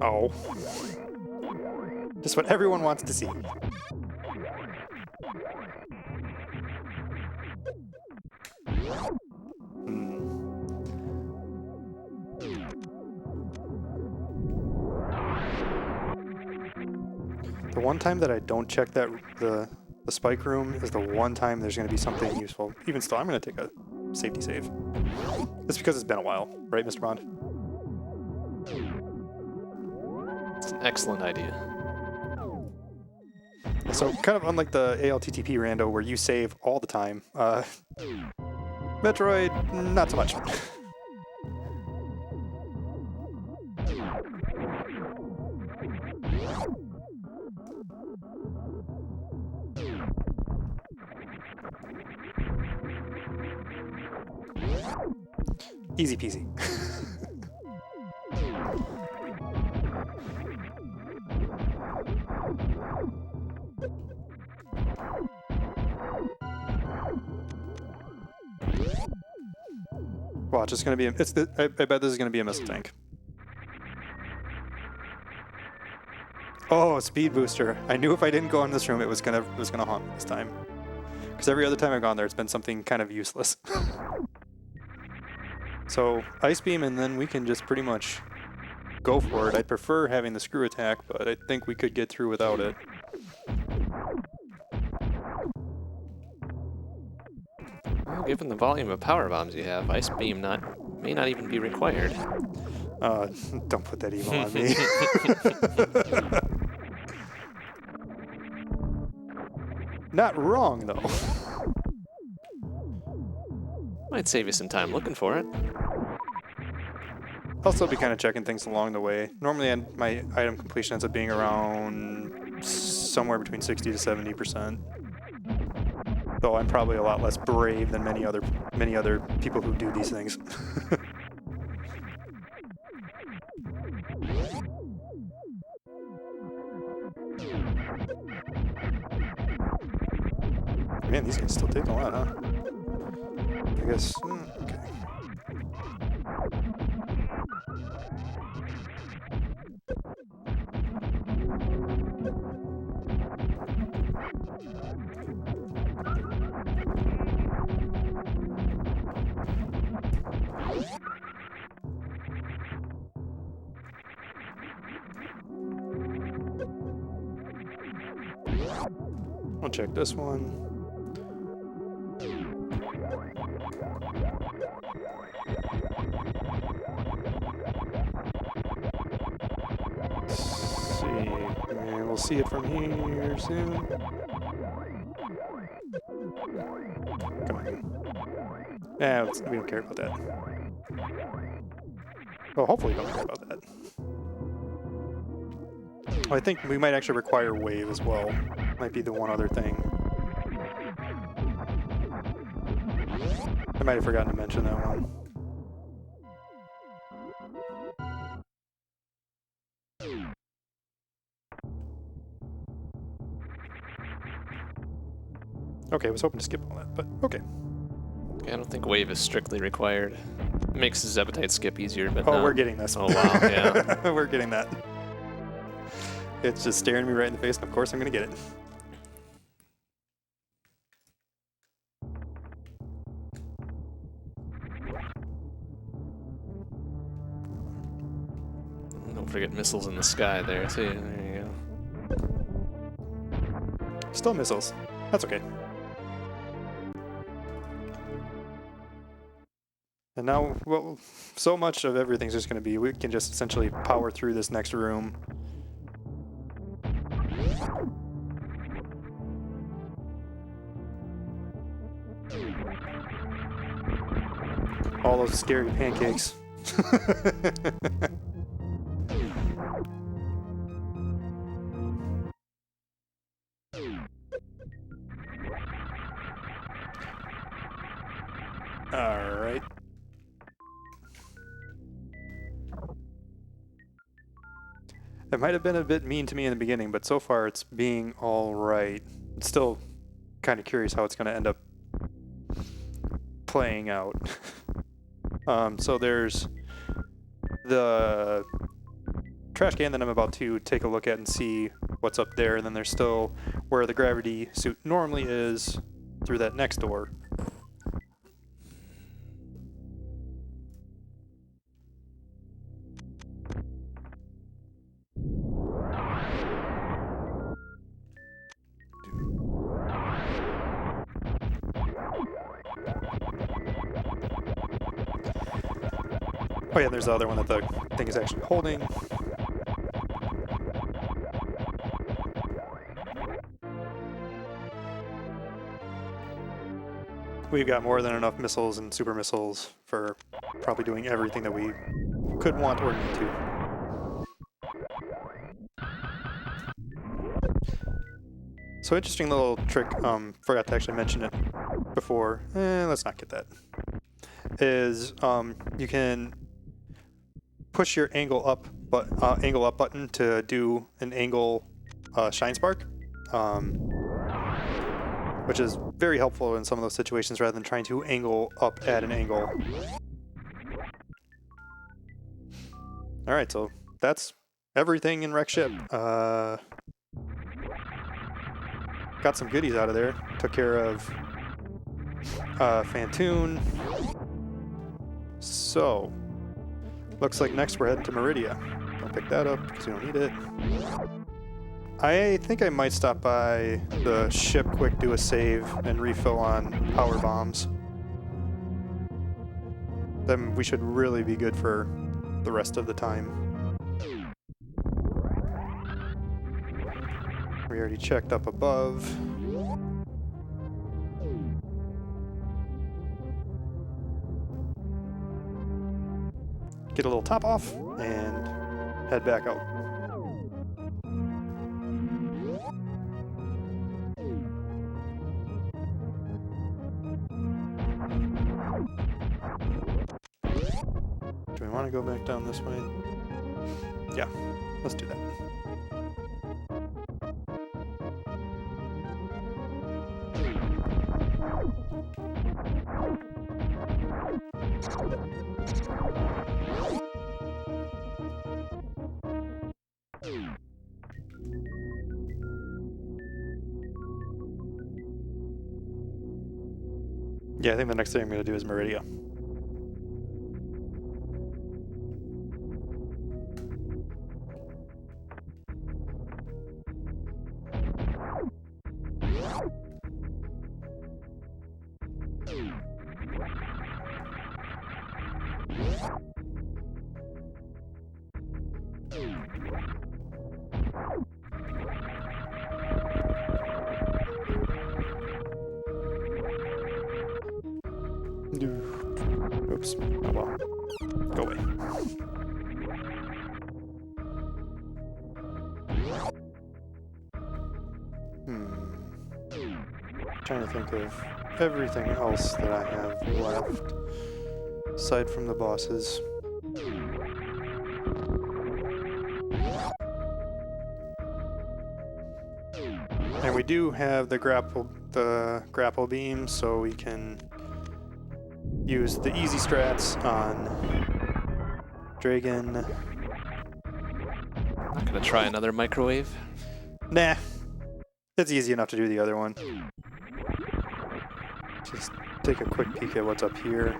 Oh. Just what everyone wants to see. The one time that I don't check that the spike room is the one time there's going to be something useful. Even still, I'm going to take a safety save. It's because it's been a while, right, Mr. Bond? It's an excellent idea. So kind of unlike the ALTTP rando where you save all the time, Metroid, not so much. Easy peasy. Watch, it's gonna be. I bet this is gonna be a missile tank. Oh, speed booster! I knew if I didn't go in this room, it was gonna haunt me this time. Because every other time I've gone there, it's been something kind of useless. So ice beam, and then we can just pretty much go for it. I'd prefer having the screw attack, but I think we could get through without it. Well, given the volume of power bombs you have, ice beam may not even be required. Don't put that evil on me. Not wrong, though. Might save you some time looking for it. I'll still be kind of checking things along the way. Normally, my item completion ends up being around somewhere between 60 to 70%. Though I'm probably a lot less brave than many other people who do these things. Man, these guys still take a lot, huh? I guess. Okay. I'll check this one. We'll see it from here soon. Come on. Nah, we don't care about that. Well, hopefully we don't care about that. Well, I think we might actually require wave as well. Might be the one other thing. I might have forgotten to mention that one. Okay, I was hoping to skip all that, but okay. I don't think wave is strictly required. It makes his appetite skip easier, but Oh, not. we're getting this. Oh, wow, yeah. We're getting that. It's just staring me right in the face, and of course I'm going to get it. Don't forget missiles in the sky there, too. There you go. Still missiles. That's okay. And now, well, so much of everything's just going to be, we can just essentially power through this next room. All those scary pancakes. All right. It might have been a bit mean to me in the beginning, but so far it's being all right. It's still kind of curious how it's going to end up playing out. So there's the trash can that I'm about to take a look at and see what's up there, and then there's still where the gravity suit normally is through that next door. Oh yeah, there's the other one that the thing is actually holding. We've got more than enough missiles and super missiles for probably doing everything that we could want or need to. So interesting little trick, forgot to actually mention it before. Let's not get that. Is you can push your angle up button to do an angle shine spark, which is very helpful in some of those situations rather than trying to angle up at an angle. All right, so that's everything in Wreck Ship. Got some goodies out of there. Took care of Fantoon. So, looks like next we're heading to Meridia. Don't pick that up because we don't need it. I think I might stop by the ship quick, do a save, and refill on power bombs. Then we should really be good for the rest of the time. We already checked up above. Get a little top off and head back out. Do we want to go back down this way? Yeah, let's do that. Yeah, I think the next thing I'm going to do is Meridia. Oops. Oh well. Go away. Trying to think of everything else that I have left, aside from the bosses. And we do have the grapple beam, so we can use the easy strats on Dragon. Not gonna try another microwave. Nah, it's easy enough to do the other one. Just take a quick peek at what's up here.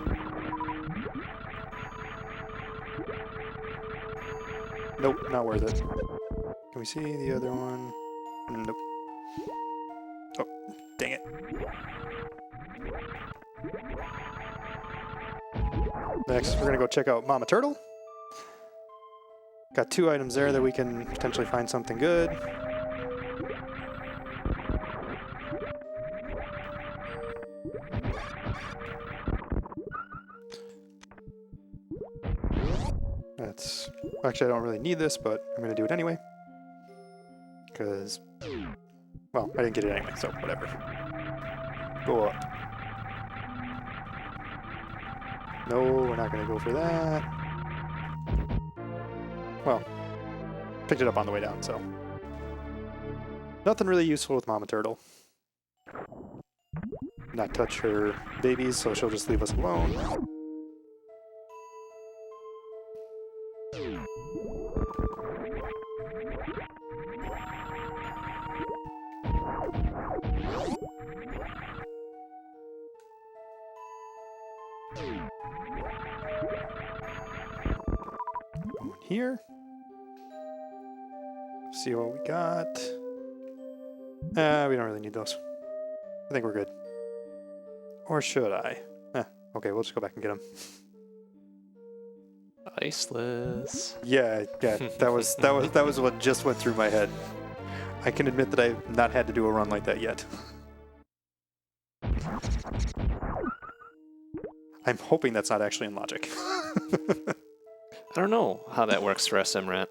Nope, not worth it. Can we see the other one? Nope. Oh, dang it. Next, we're gonna go check out Mama Turtle. Got 2 items there that we can potentially find something good. That's... Actually, I don't really need this, but I'm gonna do it anyway. Because... Well, I didn't get it anyway, so whatever. Go up. No, we're not gonna go for that. Well, picked it up on the way down, so. Nothing really useful with Mama Turtle. Not touch her babies, so she'll just leave us alone. Going here. See what we got. We don't really need those. I think we're good. Or should I? Okay, we'll just go back and get them. Iceless. Yeah, that was what just went through my head. I can admit that I've not had to do a run like that yet. I'm hoping that's not actually in logic. I don't know how that works for SMRAT.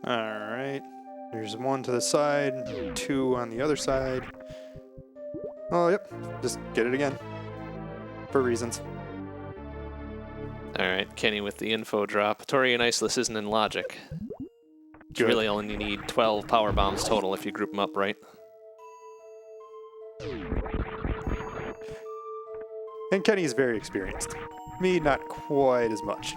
Alright. There's 1 to the side, 2 on the other side. Oh, yep. Just get it again. For reasons. Alright, Kenny with the info drop. Tori and Iceless isn't in logic. You really only need 12 power bombs total if you group them up, right? And Kenny's very experienced. Me, not quite as much.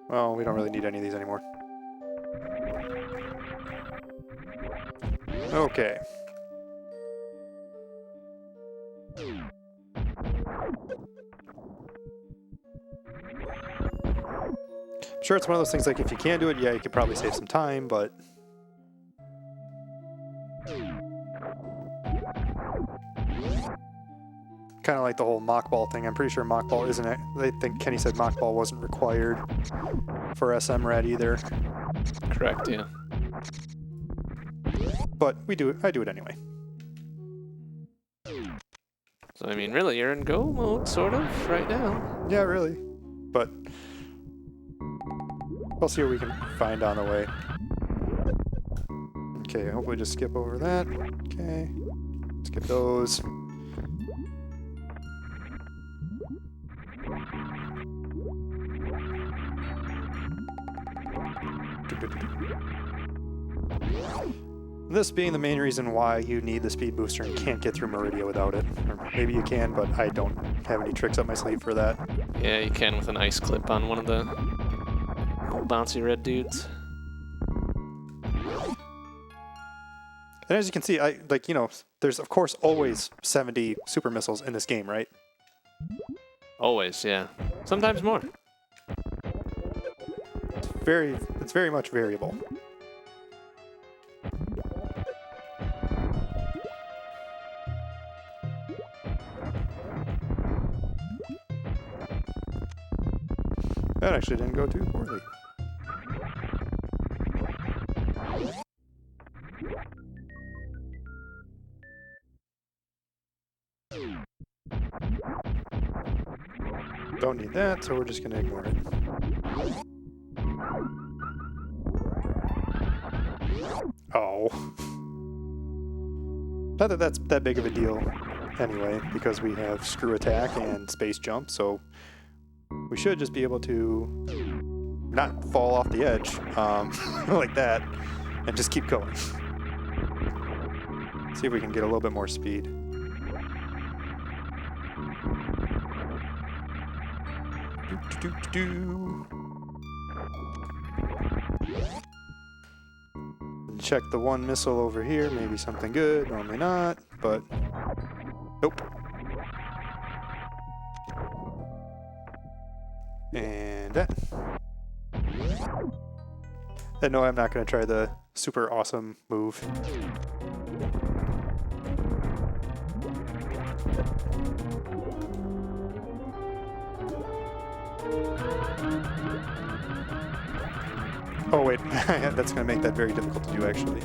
Well, we don't really need any of these anymore. Okay. I'm sure it's one of those things like if you can do it, yeah, you could probably save some time, but... Kind of like the whole mock ball thing. I'm pretty sure mock ball isn't it. I think Kenny said mock ball wasn't required for SMRAD either. Correct, yeah. But we do it. I do it anyway. So, I mean, really, you're in go mode, sort of, right now. Yeah, really. But we'll see what we can find on the way. Okay, hopefully just skip over that. Okay. Skip those. This being the main reason why you need the speed booster and can't get through Meridia without it. Or maybe you can, but I don't have any tricks up my sleeve for that. Yeah, you can with an ice clip on one of the bouncy red dudes. And as you can see, there's of course always 70 super missiles in this game, right? Always, yeah. Sometimes more. It's very much variable. That actually didn't go too poorly. Don't need that, so we're just going to ignore it. Oh. Not that that's that big of a deal anyway, because we have screw attack and space jump, so we should just be able to not fall off the edge like that and just keep going. See if we can get a little bit more speed. Check the one missile over here, maybe something good, normally not, but nope. And that. And no, I'm not going to try the super awesome move. Oh wait, that's going to make that very difficult to do actually.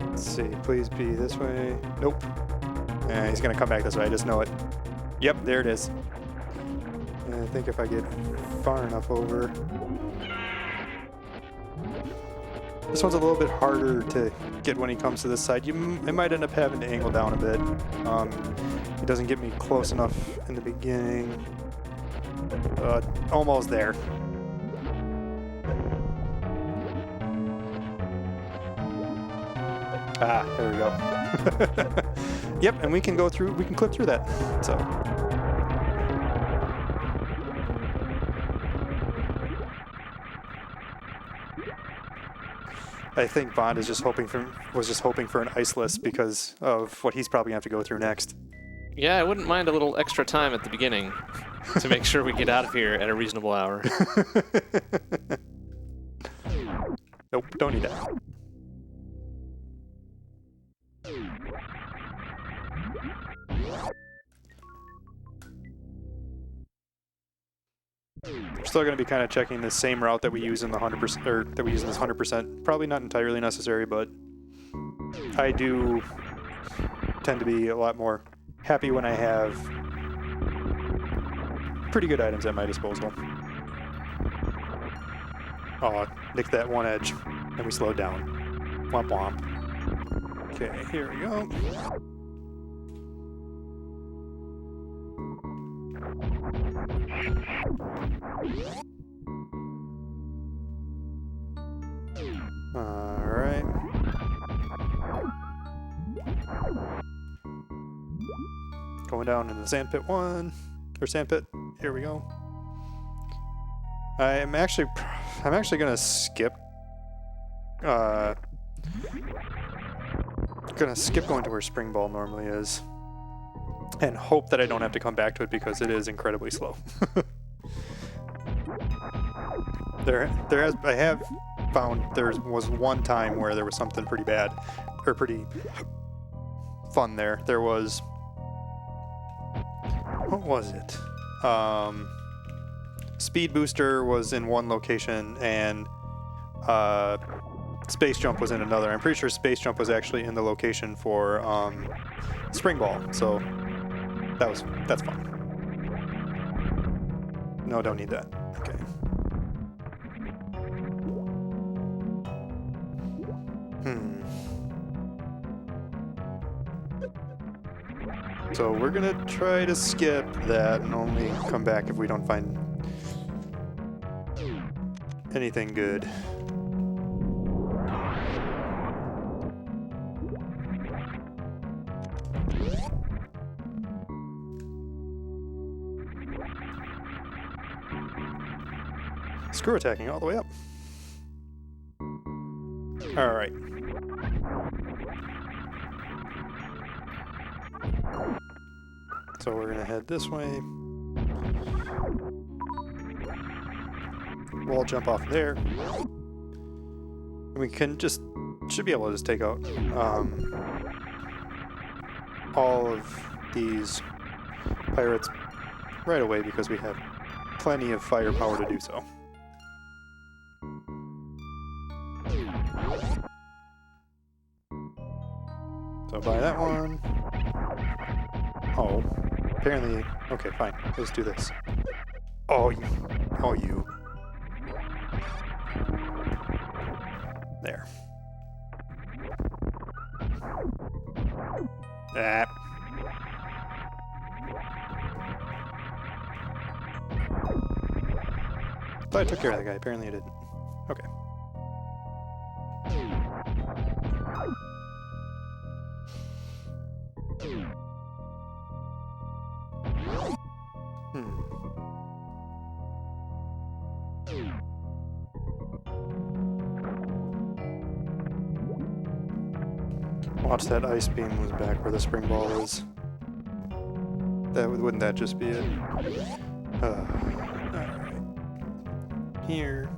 Let's see, please be this way. Nope. He's going to come back this way, I just know it. Yep, there it is. And I think if I get far enough over... This one's a little bit harder to get when he comes to this side. I might end up having to angle down a bit. He doesn't get me close enough in the beginning. Almost there. Ah, there we go. Yep, and we can go through, we can clip through that. So. I think Bond is just was just hoping for an iceless because of what he's probably gonna have to go through next. Yeah, I wouldn't mind a little extra time at the beginning to make sure we get out of here at a reasonable hour. Nope, don't need that. We're still going to be kind of checking the same route that we use in the 100%, or that we use in this 100%. Probably not entirely necessary, but I do tend to be a lot more happy when I have pretty good items at my disposal. Oh, nicked that one edge, and we slowed down. Womp womp. Okay, here we go. Alright. Going down in the sandpit one, or sandpit, here we go. I'm actually gonna skip going to where Spring Ball normally is. And hope that I don't have to come back to it because it is incredibly slow. I have found there was one time where there was something pretty bad, or pretty fun there. There was, what was it? Speed Booster was in one location and Space Jump was in another. I'm pretty sure Space Jump was actually in the location for Spring Ball, so that's fun. No, don't need that. Okay. So we're gonna try to skip that and only come back if we don't find anything good. Screw attacking all the way up. All right. So we're gonna head this way. Wall jump off there. And we can should be able to just take out all of these pirates right away because we have plenty of firepower to do so. So buy that one. Oh, apparently. Okay, fine. Let's do this. Oh, you. Oh, you. There. Ah. Thought I took care of that guy. Apparently I didn't. Okay. Watch that ice beam was back where the spring ball is. Wouldn't that just be it? Alright. Here.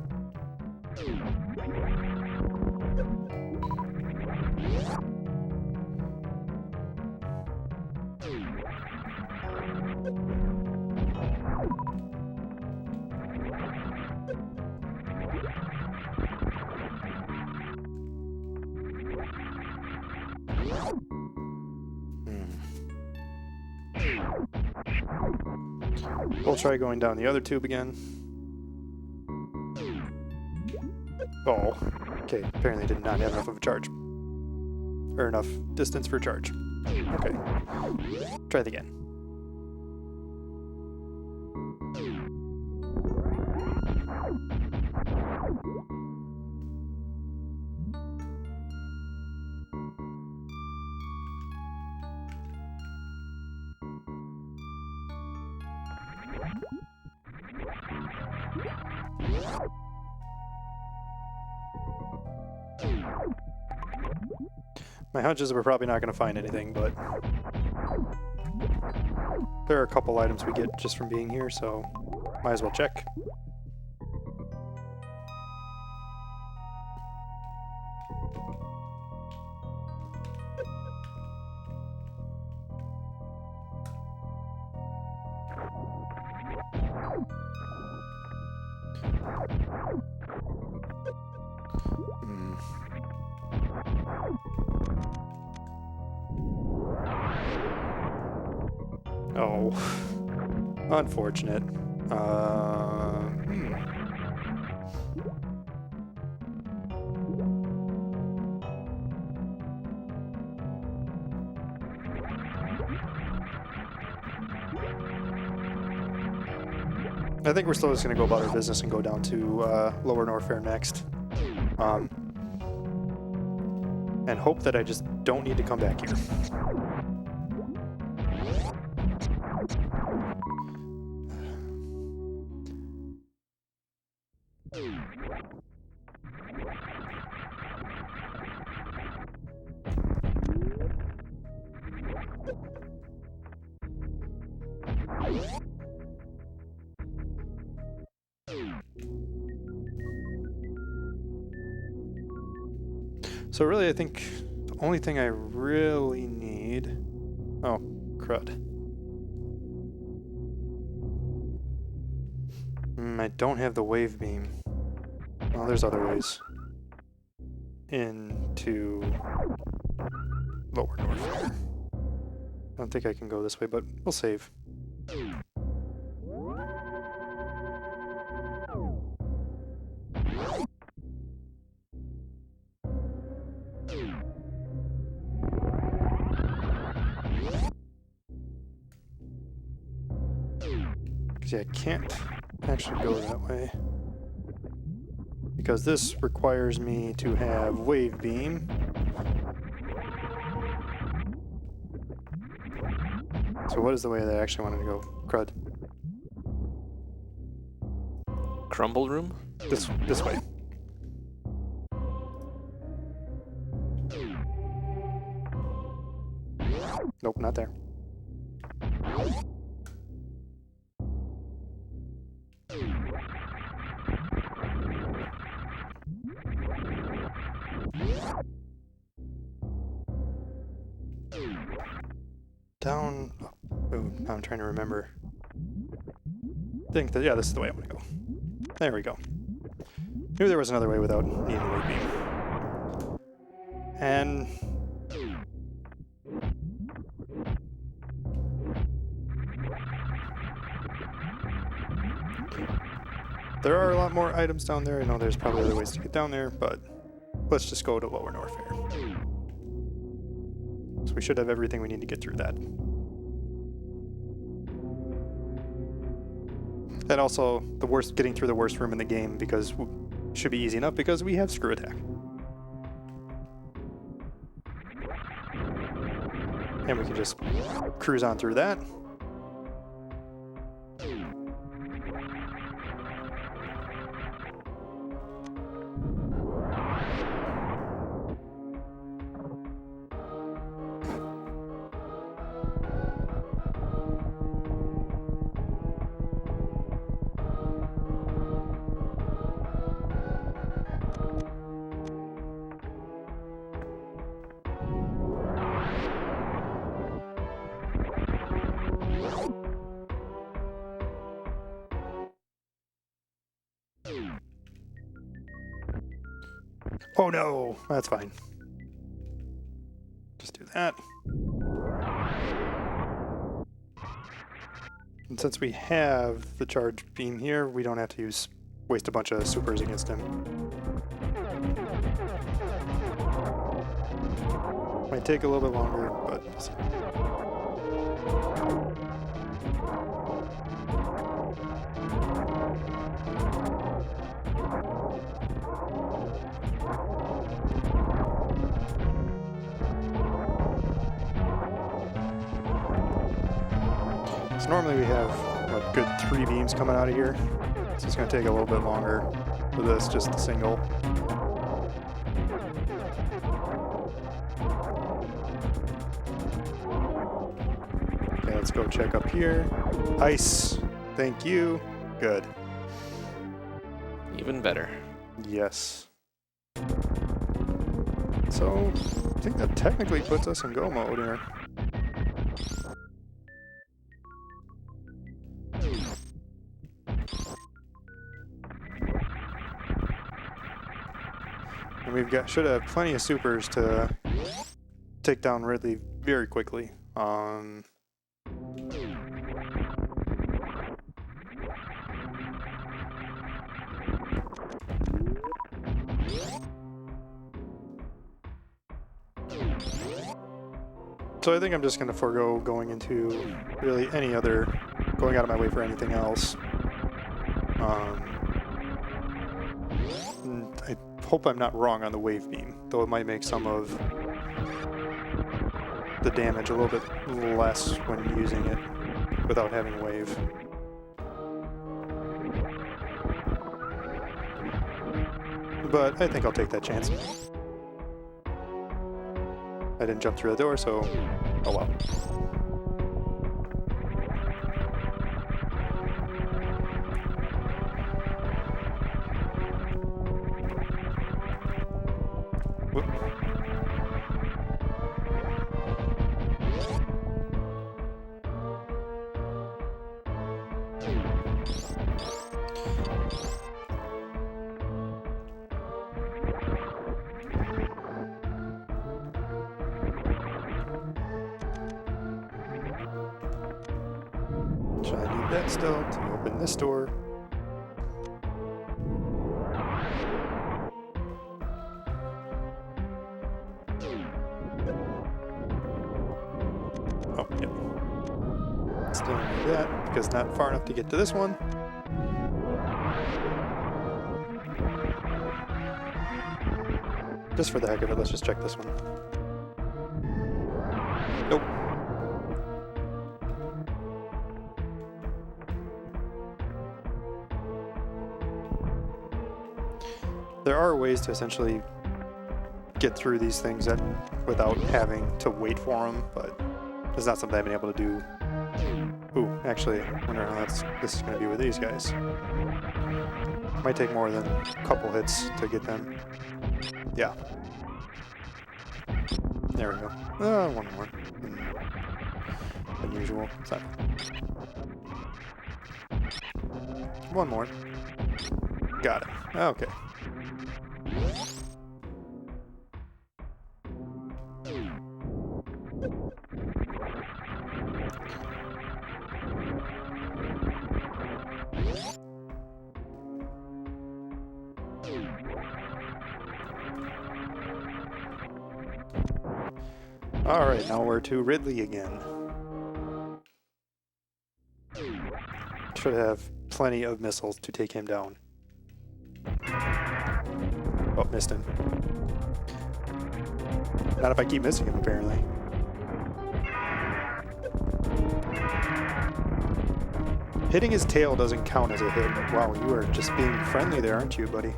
We'll try going down the other tube again. Oh, okay. Apparently did not have enough of a charge. Or enough distance for charge. Okay. Try it again. My hunch is we're probably not going to find anything, but there are a couple items we get just from being here, so might as well check. Oh, unfortunate. I think we're still just going to go about our business and go down to Lower Norfair next. And hope that I just don't need to come back here. So really, I think the only thing I really need... Oh, crud. I don't have the wave beam. Well, there's other ways. Into Lower Norfair. I don't think I can go this way, but we'll save. Yeah, I can't actually go that way because this requires me to have wave beam. So what is the way that I actually wanted to go? Crud. Crumble room? This way. Nope, not there. Down. Oh, now I'm trying to remember. I think that, yeah, this is the way I want to go. There we go. Maybe there was another way without needing a wave beam. And there are a lot more items down there. I know there's probably other ways to get down there, but let's just go to Lower North Fair. So we should have everything we need to get through that. And also, getting through the worst room in the game should be easy enough because we have Screw Attack. And we can just cruise on through that. Oh no, that's fine. Just do that. And since we have the charge beam here, we don't have to waste a bunch of supers against him. Might take a little bit longer, but so normally we have a good 3 beams coming out of here, so it's going to take a little bit longer for this, just the single. Okay, let's go check up here. Ice, thank you. Good. Even better. Yes. So, I think that technically puts us in go mode here. And should have plenty of supers to take down Ridley very quickly. So I think I'm just going to forego going into really going out of my way for anything else. I hope I'm not wrong on the wave beam, though it might make some of the damage a little bit less when using it without having wave. But I think I'll take that chance. I didn't jump through the door, so oh well. Whoop. So I need that still to open this door. Oh, yep. Still need that because not far enough to get to this one. Just for the heck of it, let's just check this one. Nope. There are ways to essentially get through these things without having to wait for them, but it's not something I've been able to do. Ooh, actually, I wonder how this is going to be with these guys. Might take more than a couple hits to get them. Yeah. There we go. One more than usual. Sorry. One more. Got it. Okay. Alright, now we're to Ridley again. Should have plenty of missiles to take him down. Oh, missed him. Not if I keep missing him, apparently. Hitting his tail doesn't count as a hit. Wow, you are just being friendly there, aren't you, buddy?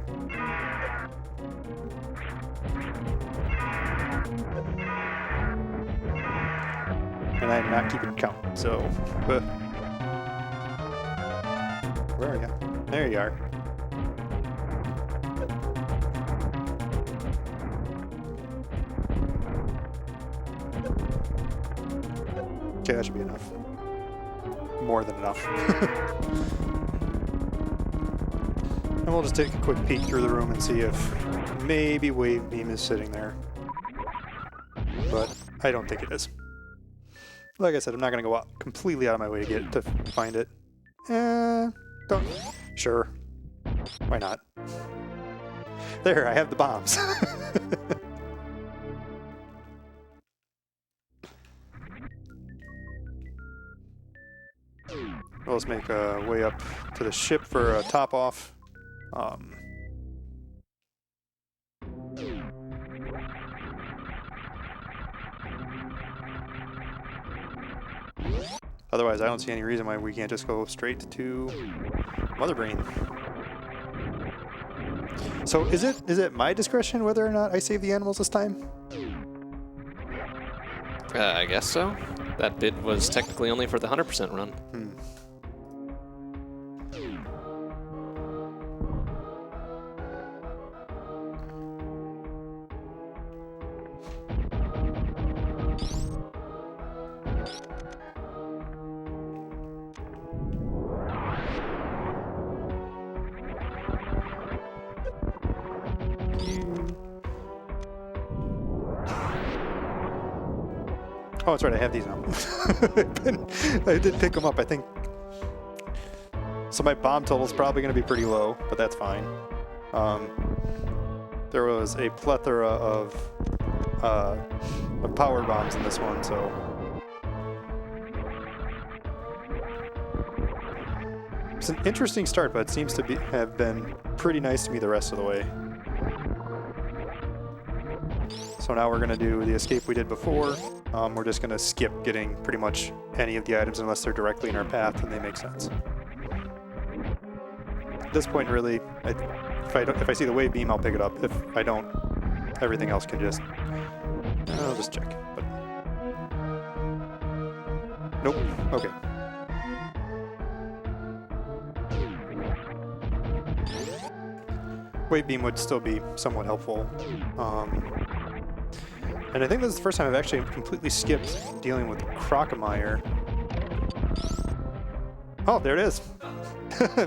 And I'm not keeping count, so... Where are you? There you are. Okay, that should be enough. More than enough. And we'll just take a quick peek through the room and see if maybe Wave Beam is sitting there. But I don't think it is. Like I said, I'm not going to go out completely out of my way to find it. Don't. Sure. Why not? There, I have the bombs. Well, let's make a way up to the ship for a top off. Otherwise, I don't see any reason why we can't just go straight to Mother Brain. So is it my discretion whether or not I save the animals this time? I guess so. That bit was technically only for the 100% run. Oh, that's right, I have these now. I did pick them up, I think. So my bomb total is probably going to be pretty low, but that's fine. There was a plethora of power bombs in this one, so... It's an interesting start, but it seems to have been pretty nice to me the rest of the way. So now we're going to do the escape we did before. We're just going to skip getting pretty much any of the items unless they're directly in our path and they make sense. At this point, really, if I see the wave beam, I'll pick it up. If I don't, everything else can just... I'll just check. But nope. Okay. Wave beam would still be somewhat helpful. And I think this is the first time I've actually completely skipped dealing with Crocomire. Oh, there it is.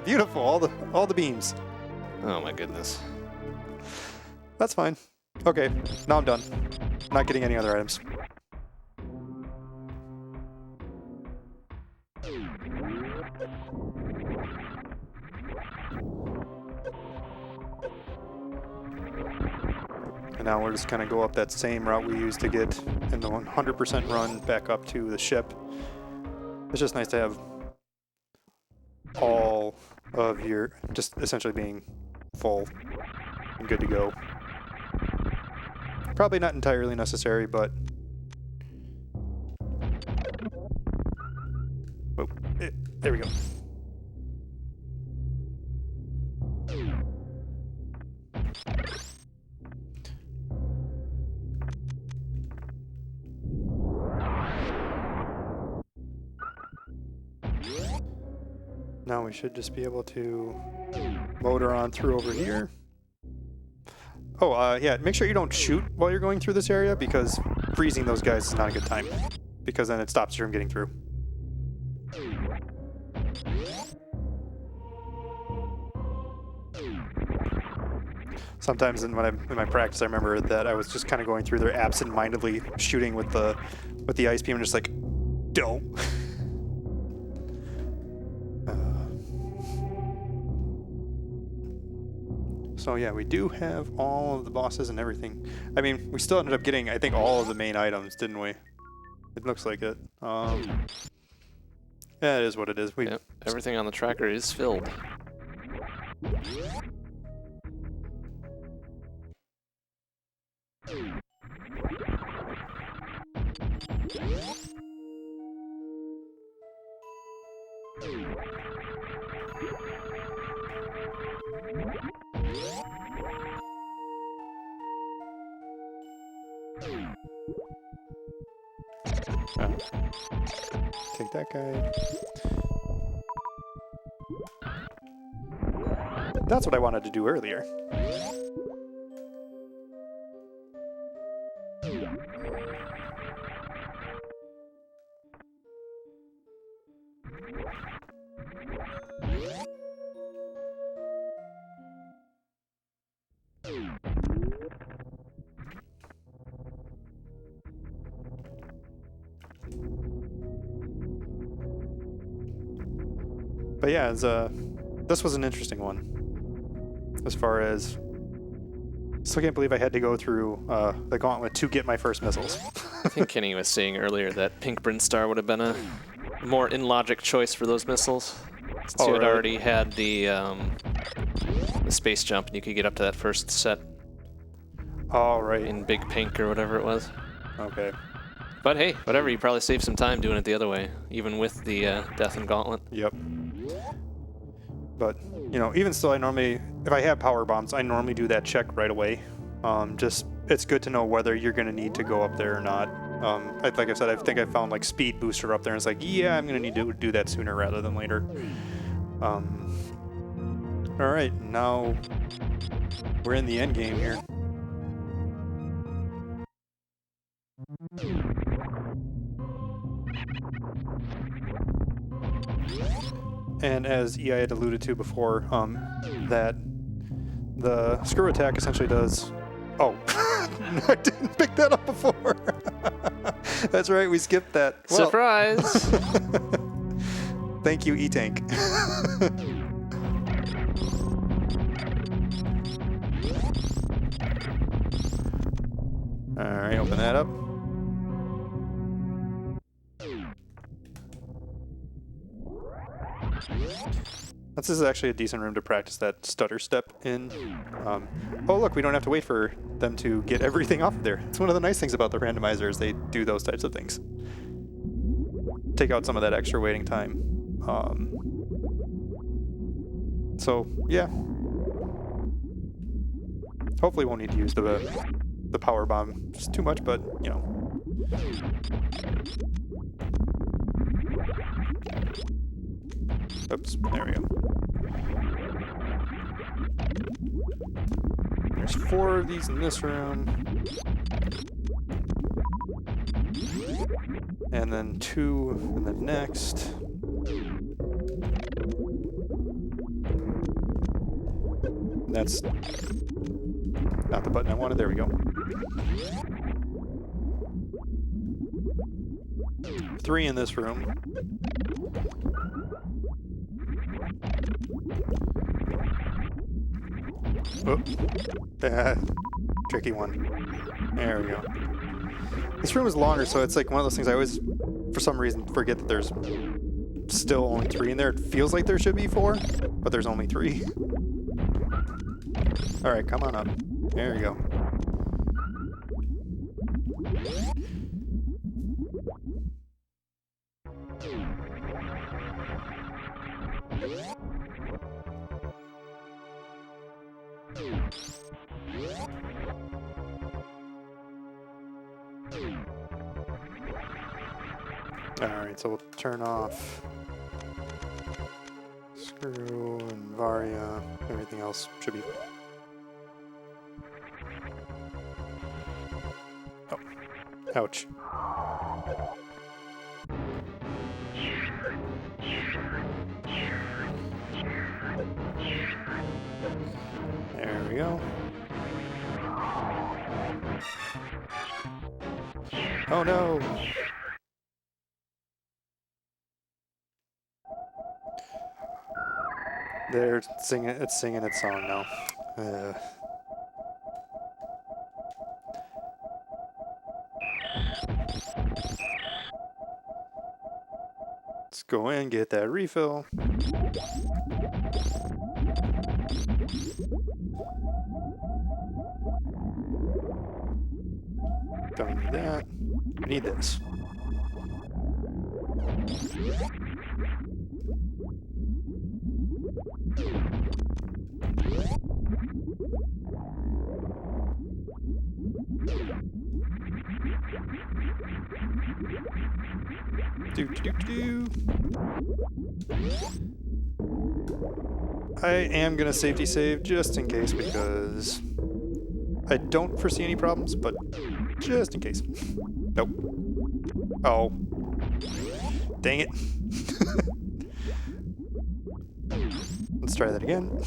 Beautiful, all the beams. Oh my goodness. That's fine. Okay, now I'm done. Not getting any other items. And now we're just kind of go up that same route we used to get in the 100% run back up to the ship. It's just nice to have all of your, just essentially being full and good to go. Probably not entirely necessary, but... Oh, there we go. Now we should just be able to motor on through over here. Oh, yeah, make sure you don't shoot while you're going through this area, because freezing those guys is not a good time, because then it stops you from getting through. Sometimes in my practice, I remember that I was just kind of going through there absent-mindedly shooting with the ice beam and just like, don't. So yeah, we do have all of the bosses and everything. I mean, we still ended up getting, I think, all of the main items, didn't we? It looks like it. Yeah, it is what it is. Yep, everything on the tracker is filled. Take that guy. That's what I wanted to do earlier. But yeah, this was an interesting one. As far as... Still can't believe I had to go through the gauntlet to get my first missiles. I think Kenny was saying earlier that Pink Brinstar would have been a more in-logic choice for those missiles. Since you had already had the space jump and you could get up to that first set. All right. In Big Pink or whatever it was. Okay. But hey, whatever, you probably saved some time doing it the other way, even with the Death and Gauntlet. Yep. But, you know, even still, I normally, if I have power bombs, I normally do that check right away. Just, it's good to know whether you're going to need to go up there or not. Like I said, I think I found like speed booster up there, and it's like, yeah, I'm going to need to do that sooner rather than later. All right, now we're in the end game here. And as EI had alluded to before, that the screw attack essentially does... Oh, I didn't pick that up before. That's right, we skipped that. Well, surprise! Thank you, E-Tank. Alright, open that up. This is actually a decent room to practice that stutter step in. Oh look, we don't have to wait for them to get everything off of there. It's one of the nice things about the randomizer is they do those types of things. Take out some of that extra waiting time. So yeah. Hopefully won't need to use the power bomb just too much, but you know. Oops, there we go. There's 4 of these in this room. And then 2 in the next. That's not the button I wanted. There we go. 3 in this room. Oh, tricky one. There we go. This room is longer, so it's like one of those things I always, for some reason, forget that there's still only 3 in there. It feels like there should be 4, but there's only 3. Alright, come on up. There we go. Alright, so we'll turn off Screw and Varia. Everything else should be... Oh. Ouch. There we go. Oh no! They're singing. It's singing its song now. Let's go in, get that refill. Don't need that. I need this. I am gonna safety save just in case because I don't foresee any problems, but just in case. Nope. Oh. Dang it. Let's try that again.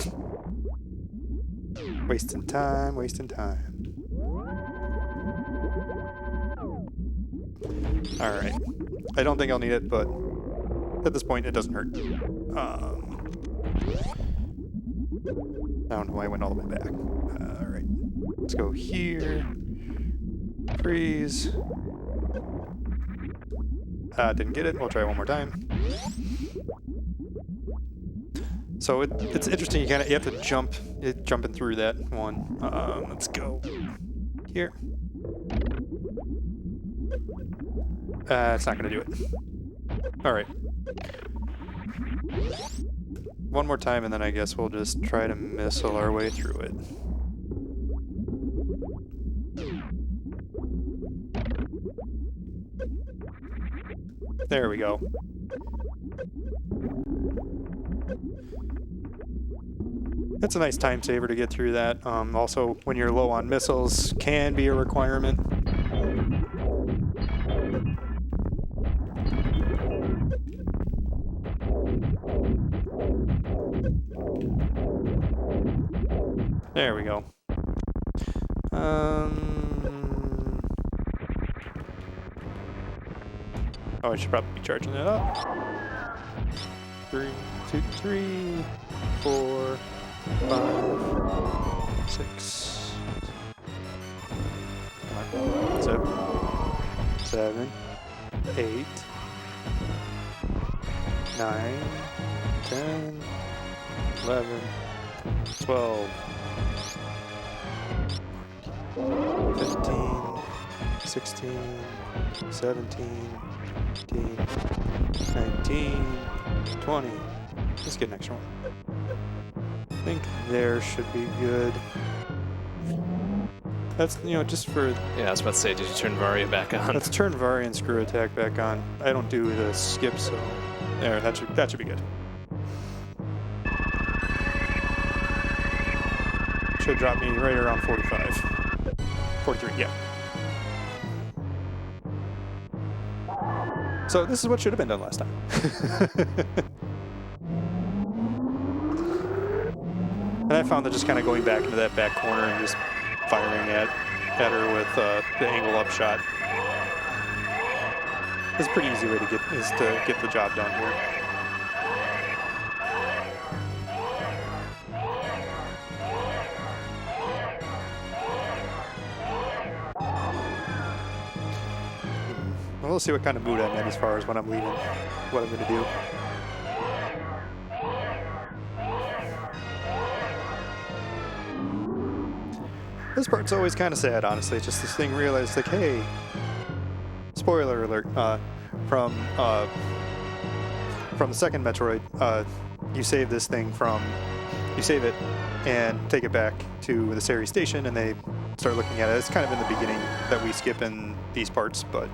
Wasting time, wasting time. Alright. I don't think I'll need it, but at this point it doesn't hurt. I don't know why I went all the way back. Alright. Let's go here. Freeze. Didn't get it. We'll try one more time. So it's interesting. You have to jumping through that one. Let's go here. It's not gonna do it. All right. One more time, and then I guess we'll just try to missile our way through it. There we go. It's a nice time saver to get through that. Also, when you're low on missiles, can be a requirement. There we go. Oh, I should probably be charging that up. 3, 2, 3, 4, 5, 6, 7, 8, 9, 10, 11, 12, 15, 16, 17, 18, 19, 20. Let's get an extra one. I think there should be good. That's, just for... Yeah, I was about to say, did you turn Varia back on? Let's turn Varia and screw attack back on. I don't do the skip, so... There, that should be good. Should drop me right around 45. 43, yeah. So this is what should have been done last time. And I found that just kind of going back into that back corner and just firing at her with the angle up shot is a pretty easy way to get the job done here. Well, we'll see what kind of mood I'm in as far as when I'm leaving, what I'm going to do. This part's always kind of sad, honestly. It's just this thing realized, like, hey, spoiler alert, from the second Metroid, you save this thing you save it and take it back to the Sari station, and they start looking at it. It's kind of in the beginning that we skip in these parts, but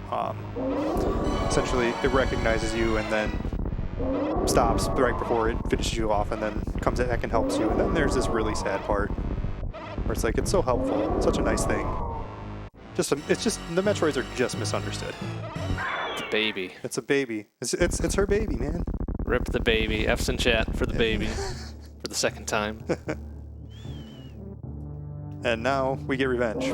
essentially it recognizes you and then stops right before it finishes you off, and then comes back and helps you. And then there's this really sad part where it's like, it's so helpful, it's such a nice thing. It's just the Metroids are just misunderstood. It's a baby. It's a baby. It's her baby, man. Rip the baby. F's in chat for the baby for the second time. And now we get revenge.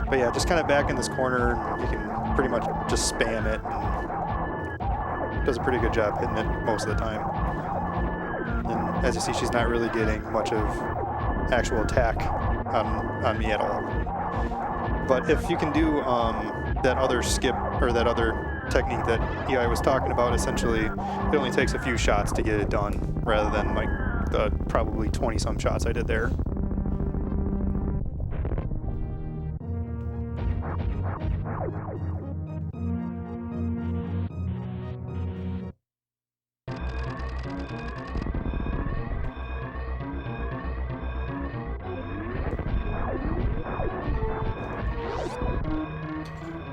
But yeah, just kind of back in this corner, and you can pretty much just spam it, and it does a pretty good job hitting it most of the time. as you see, she's not really getting much of actual attack on me at all. But if you can do that other skip, or that other technique that EI was talking about, essentially it only takes a few shots to get it done, rather than like the probably 20-some shots I did there.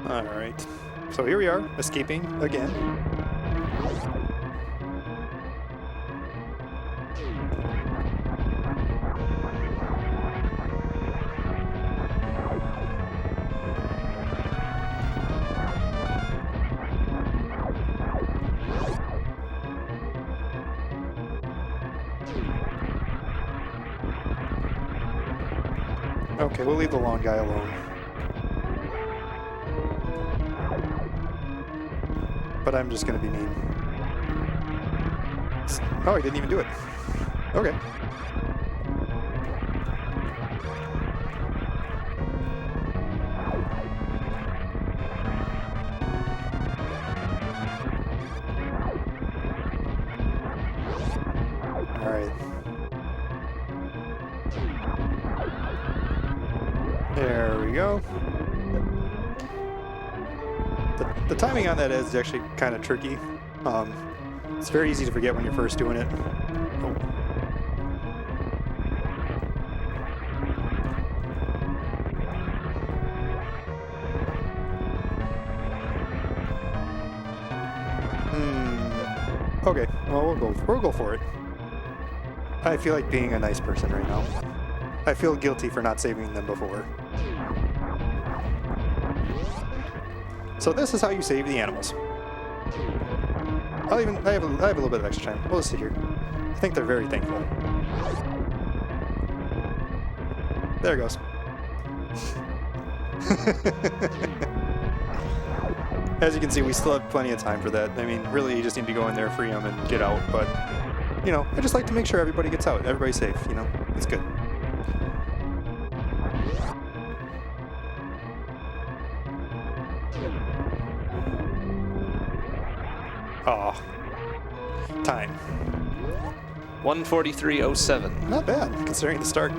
Alright, so here we are, escaping again. Okay, we'll leave the long guy alone. But I'm just gonna be mean. Oh, I didn't even do it. Okay. Alright. There we go. The timing on that is actually kind of tricky. It's very easy to forget when you're first doing it. Oh. Okay, well, we'll go for it. I feel like being a nice person right now. I feel guilty for not saving them before. So this is how you save the animals. I have a little bit of extra time. We'll just sit here. I think they're very thankful. There it goes. As you can see, we still have plenty of time for that. I mean, really, you just need to go in there, free them, and get out. But, you know, I just like to make sure everybody gets out. Everybody's safe, you know? It's good. Aw. Time. 1:43:07. Not bad, considering the start.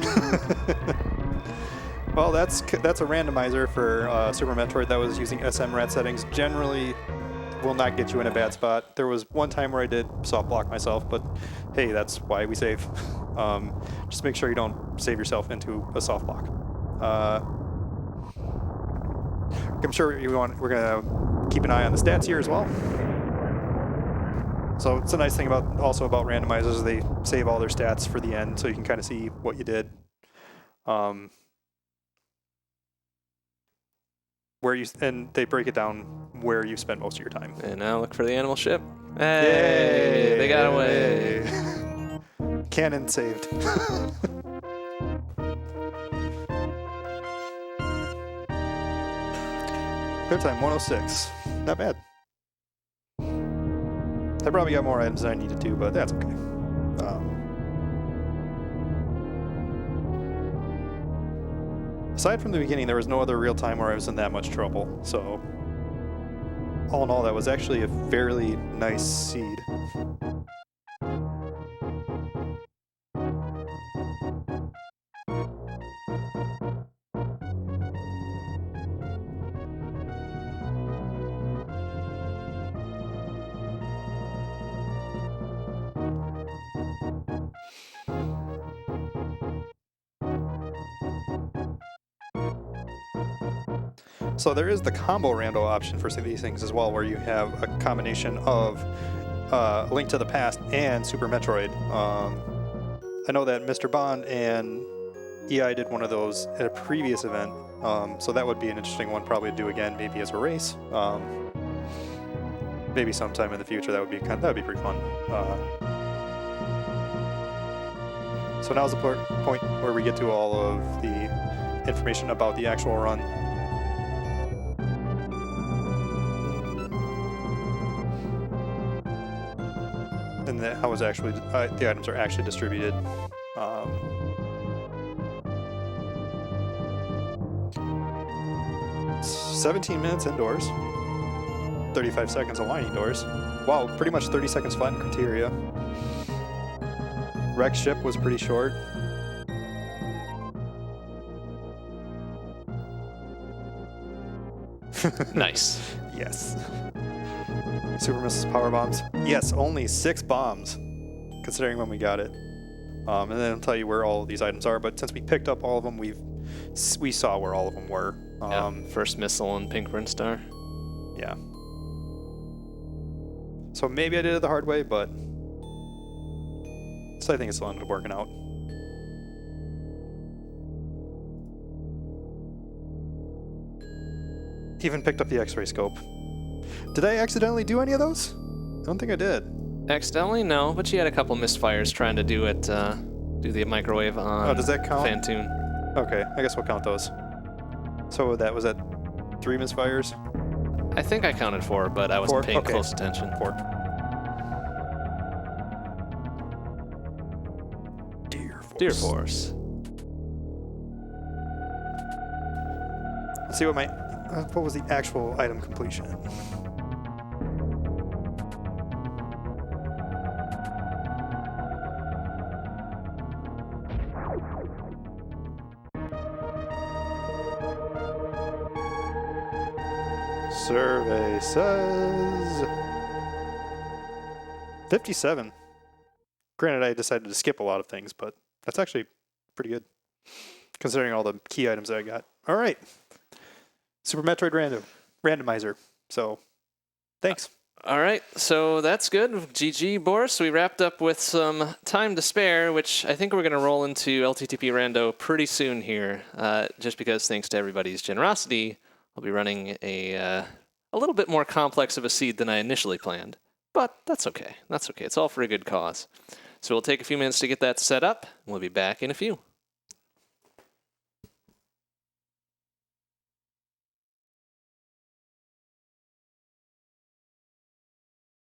Well, that's a randomizer for Super Metroid that was using SM rat settings. Generally, will not get you in a bad spot. There was one time where I did soft block myself, but hey, that's why we save. Just make sure you don't save yourself into a soft block. I'm sure we're gonna keep an eye on the stats here as well. So it's a nice thing about randomizers, they save all their stats for the end, so you can kind of see what you did. And they break it down where you spent most of your time. And now look for the animal ship. Hey, they got away. Cannon saved. Clear time 106. Not bad. I probably got more items than I needed to, but that's okay. Aside from the beginning, there was no other real time where I was in that much trouble, so all in all, that was actually a fairly nice seed. So there is the combo rando option for some of these things as well, where you have a combination of Link to the Past and Super Metroid. I know that Mr. Bond and EI did one of those at a previous event, so that would be an interesting one probably to do again, maybe as a race. Maybe sometime in the future that would be pretty fun. So now's the point where we get to all of the information about the actual run. And how was actually the items are actually distributed. 17 minutes indoors, 35 seconds aligning doors. Wow, pretty much 30 seconds flat in criteria. Wreck ship was pretty short. Nice. Yes. Super misses power bombs. Yes, only 6 bombs, considering when we got it. And then I'll tell you where all of these items are. But since we picked up all of them, we saw where all of them were. First missile and pink burn star. Yeah. So maybe I did it the hard way, but still I think it still ended up working out. Even picked up the X-ray scope. Did I accidentally do any of those? I don't think I did. Accidentally, no, but you had a couple misfires trying to do it. Do the microwave on. Oh, does that count? Fantoon. Okay, I guess we'll count those. So that was at 3 misfires? I think I counted 4, but I wasn't paying close attention. 4. Deer Force. Let's see what was the actual item completion? Survey says 57. Granted, I decided to skip a lot of things, but that's actually pretty good, considering all the key items that I got. All right. Super Metroid Randomizer. So, thanks. All right, so that's good. GG, Boris. We wrapped up with some time to spare, which I think we're going to roll into LTTP Rando pretty soon here, just because thanks to everybody's generosity, I'll be running a little bit more complex of a seed than I initially planned. But that's okay. That's okay. It's all for a good cause. So we'll take a few minutes to get that set up, and we'll be back in a few.